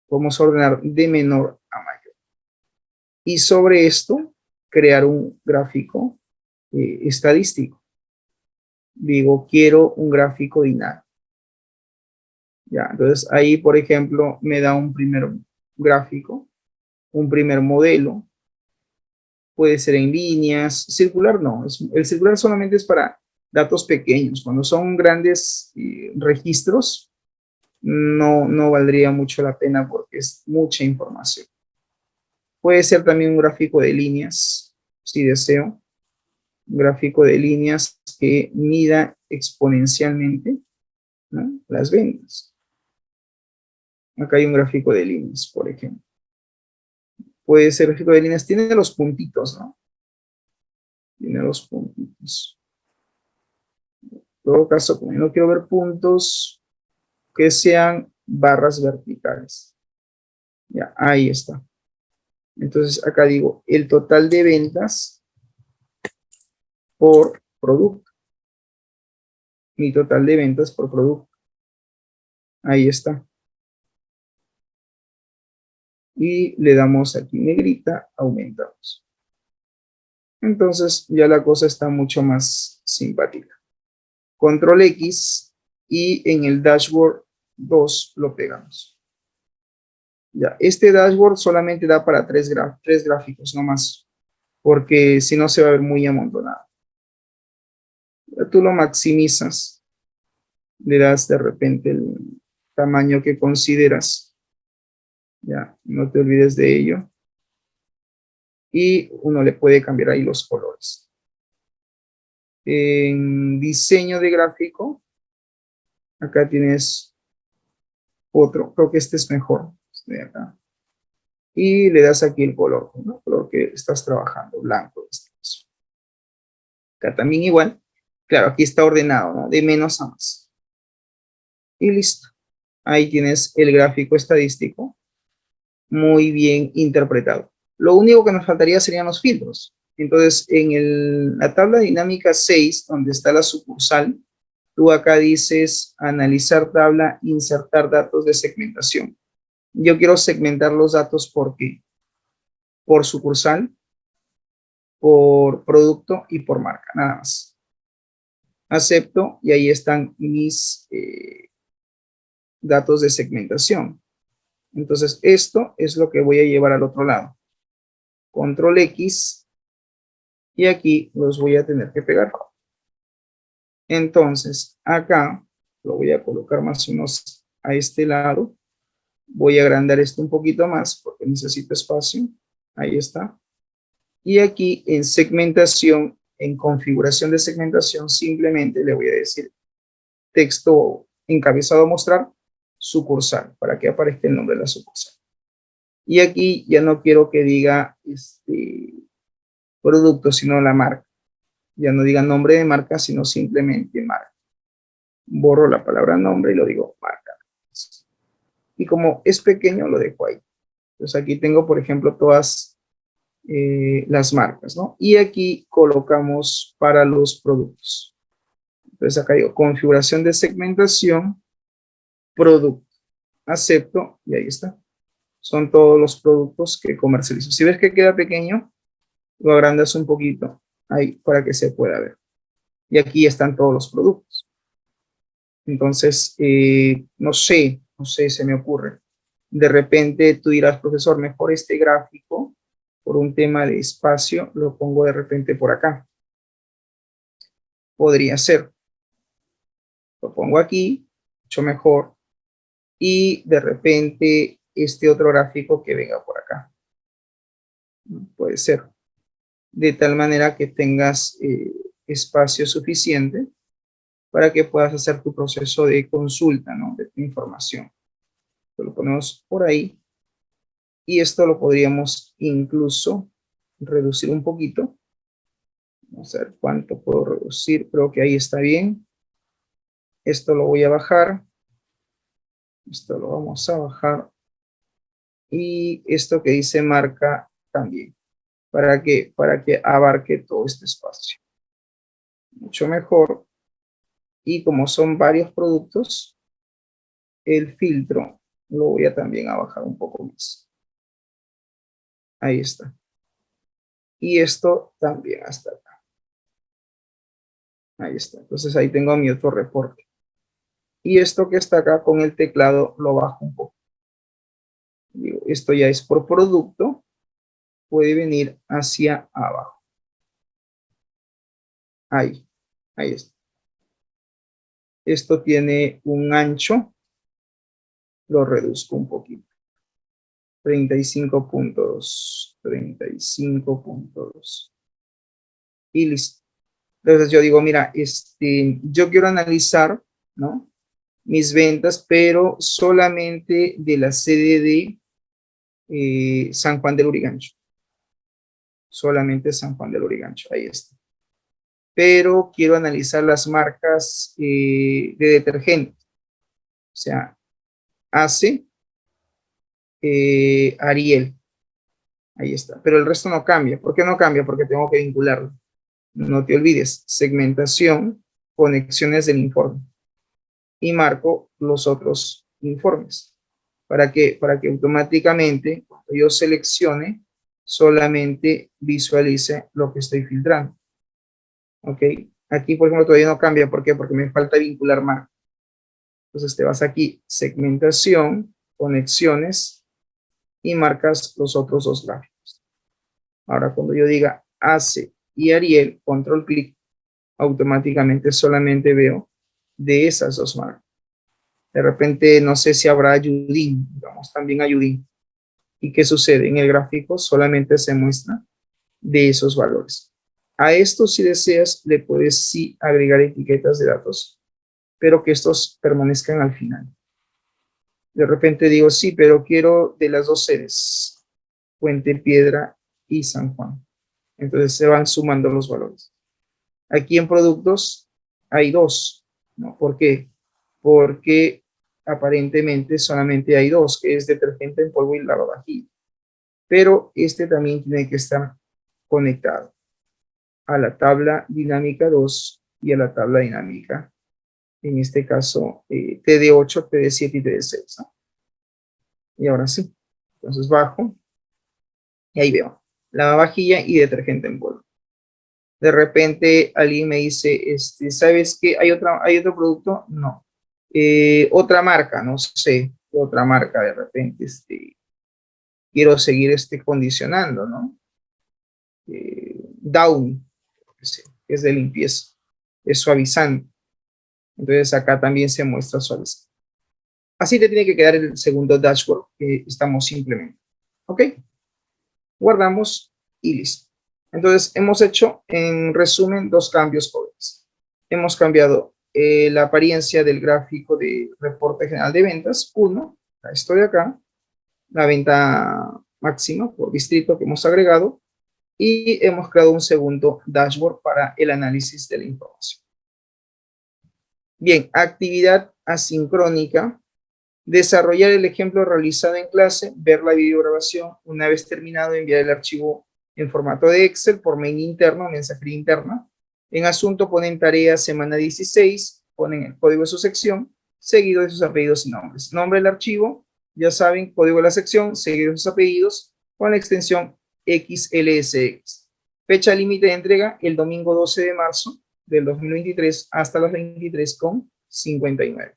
Vamos a ordenar de menor a mayor. Y sobre esto, crear un gráfico estadístico. Digo, quiero un gráfico dinámico. Ya, entonces ahí, por ejemplo, me da un primer gráfico, un primer modelo. Puede ser en líneas. Circular no. El circular solamente es para datos pequeños. Cuando son grandes registros, no valdría mucho la pena porque es mucha información. Puede ser también un gráfico de líneas, si deseo. Un gráfico de líneas que mida exponencialmente, ¿no?, las ventas. Acá hay un gráfico de líneas, por ejemplo. Puede ser gráfico de líneas, tiene los puntitos, ¿no? Tiene los puntitos. En todo caso, como yo no quiero ver puntos, que sean barras verticales. Ya, ahí está. Entonces, acá digo, el total de ventas por producto. Mi total de ventas por producto. Ahí está. Y le damos aquí negrita, aumentamos. Entonces, ya la cosa está mucho más simpática. Control X y en el dashboard 2 lo pegamos. Ya, este dashboard solamente da para tres gráficos, no más, porque si no se va a ver muy amontonado. Ya tú lo maximizas, le das de repente el tamaño que consideras. Ya, no te olvides de ello. Y uno le puede cambiar ahí los colores. En diseño de gráfico, acá tienes otro, creo que este es mejor, este de acá. Y le das aquí el color, ¿no?, el color que estás trabajando, blanco. Acá también igual, claro, aquí está ordenado, ¿no?, de menos a más. Y listo. Ahí tienes el gráfico estadístico muy bien interpretado. Lo único que nos faltaría serían los filtros. Entonces, en la tabla dinámica 6, donde está la sucursal, tú acá dices analizar tabla, insertar datos de segmentación. Yo quiero segmentar los datos ¿por qué? Por sucursal, por producto y por marca, nada más. Acepto y ahí están mis datos de segmentación. Entonces, esto es lo que voy a llevar al otro lado. Control X y aquí los voy a tener que pegar. Entonces, acá lo voy a colocar más o menos a este lado. Voy a agrandar esto un poquito más porque necesito espacio. Ahí está. Y aquí en segmentación, en configuración de segmentación, simplemente le voy a decir texto encabezado a mostrar, sucursal, para que aparezca el nombre de la sucursal. Y aquí ya no quiero que diga producto, sino la marca. Ya no diga nombre de marca, sino simplemente marca. Borro la palabra nombre y lo digo marca. Y como es pequeño, lo dejo ahí. Entonces aquí tengo, por ejemplo, todas las marcas, ¿no? Y aquí colocamos para los productos. Entonces acá digo configuración de segmentación, producto. Acepto y ahí está. Son todos los productos que comercializo. Si ves que queda pequeño, lo agrandas un poquito ahí para que se pueda ver. Y aquí están todos los productos. Entonces, no sé, se me ocurre. De repente tú dirás, profesor, mejor este gráfico, por un tema de espacio, lo pongo de repente por acá. Podría ser. Lo pongo aquí, mucho mejor. Y de repente este otro gráfico que venga por acá. Puede ser. De tal manera que tengas espacio suficiente para que puedas hacer tu proceso de consulta, ¿no?, de tu información. Lo ponemos por ahí. Y esto lo podríamos incluso reducir un poquito. Vamos a ver cuánto puedo reducir. Creo que ahí está bien. Esto lo voy a bajar. Esto lo vamos a bajar. Y esto que dice marca también. Para que abarque todo este espacio. Mucho mejor. Y como son varios productos, el filtro lo voy a también a bajar un poco más. Ahí está. Y esto también hasta acá. Ahí está. Entonces ahí tengo mi otro reporte. Y esto que está acá con el teclado lo bajo un poco. Digo, esto ya es por producto. Puede venir hacia abajo. Ahí está. Esto tiene un ancho. Lo reduzco un poquito. 35.2. 35.2. Y listo. Entonces yo digo, mira, yo quiero analizar, ¿no?, mis ventas, pero solamente de la sede de San Juan del Lurigancho. Solamente San Juan del Lurigancho, ahí está. Pero quiero analizar las marcas de detergentes. O sea, Ace, Ariel. Ahí está. Pero el resto no cambia. ¿Por qué no cambia? Porque tengo que vincularlo. No te olvides, segmentación, conexiones del informe. Y marco los otros informes. ¿Para qué? Para que automáticamente, cuando yo seleccione, solamente visualice lo que estoy filtrando. ¿Ok? Aquí, por ejemplo, todavía no cambia. ¿Por qué? Porque me falta vincular marca. Entonces te vas aquí, segmentación, conexiones, y marcas los otros dos gráficos. Ahora, cuando yo diga Ace y Ariel, control clic, automáticamente solamente veo de esas dos marcas. De repente, no sé si habrá Ayudín, vamos también a Ayudín. ¿Y qué sucede? En el gráfico solamente se muestra de esos valores. A esto, si deseas, le puedes sí agregar etiquetas de datos, pero que estos permanezcan al final. De repente digo, sí, pero quiero de las dos sedes, Puente Piedra y San Juan. Entonces se van sumando los valores. Aquí en productos hay dos, ¿no? ¿Por qué? Porque aparentemente solamente hay dos, que es detergente en polvo y lavavajillas. Pero este también tiene que estar conectado a la tabla dinámica 2 y a la tabla dinámica, en este caso, TD8, TD7 y TD6, ¿no? Y ahora sí. Entonces bajo y ahí veo lavavajilla y detergente en polvo. De repente alguien me dice, ¿sabes qué? ¿Hay otro producto? No. Otra marca, no sé, otra marca de repente, quiero seguir condicionando, ¿no? Downy, que es de limpieza, es suavizante. Entonces acá también se muestra suavizante. Así te tiene que quedar el segundo dashboard que estamos implementando. ¿Ok? Guardamos y listo. Entonces hemos hecho, en resumen, dos cambios jóvenes. Hemos cambiado la apariencia del gráfico de reporte general de ventas. Uno, esto de acá, la venta máxima por distrito que hemos agregado. Y hemos creado un segundo dashboard para el análisis de la información. Bien, actividad asincrónica. Desarrollar el ejemplo realizado en clase, ver la videograbación, una vez terminado enviar el archivo en formato de Excel por mail interno, mensajería interna. En asunto ponen tarea semana 16, ponen el código de su sección, seguido de sus apellidos y nombres. Nombre del archivo, ya saben, código de la sección, seguido de sus apellidos, con la extensión XLSX. Fecha límite de entrega, el domingo 12 de marzo del 2023 hasta las 23:59.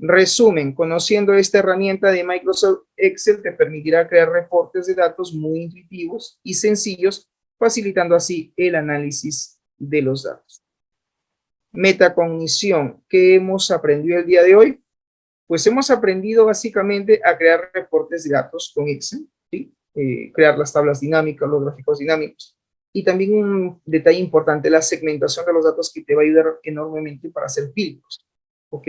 Resumen, conociendo esta herramienta de Microsoft Excel te permitirá crear reportes de datos muy intuitivos y sencillos, facilitando así el análisis de los datos. Metacognición, ¿qué hemos aprendido el día de hoy? Pues hemos aprendido básicamente a crear reportes de datos con Excel, ¿sí? Crear las tablas dinámicas, los gráficos dinámicos. Y también un detalle importante, la segmentación de los datos, que te va a ayudar enormemente para hacer filtros, ¿ok?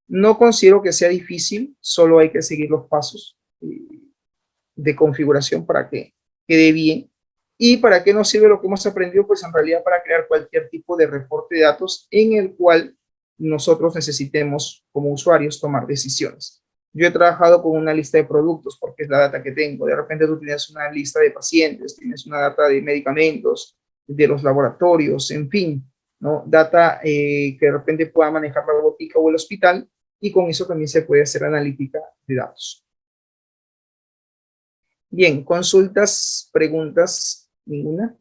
No considero que sea difícil, solo hay que seguir los pasos de configuración para que quede bien. ¿Y para qué nos sirve lo que hemos aprendido? Pues en realidad para crear cualquier tipo de reporte de datos en el cual nosotros necesitemos como usuarios tomar decisiones. Yo he trabajado con una lista de productos porque es la data que tengo. De repente tú tienes una lista de pacientes, tienes una data de medicamentos, de los laboratorios, en fin, ¿no? Data que de repente pueda manejar la botica o el hospital, y con eso también se puede hacer analítica de datos. Bien, consultas, preguntas, ninguna.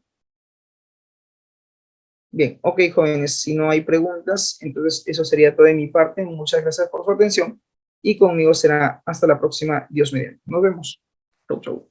Bien, ok, jóvenes, si no hay preguntas, entonces eso sería todo de mi parte. Muchas gracias por su atención y conmigo será hasta la próxima, Dios mediante. Nos vemos. Chau, chau.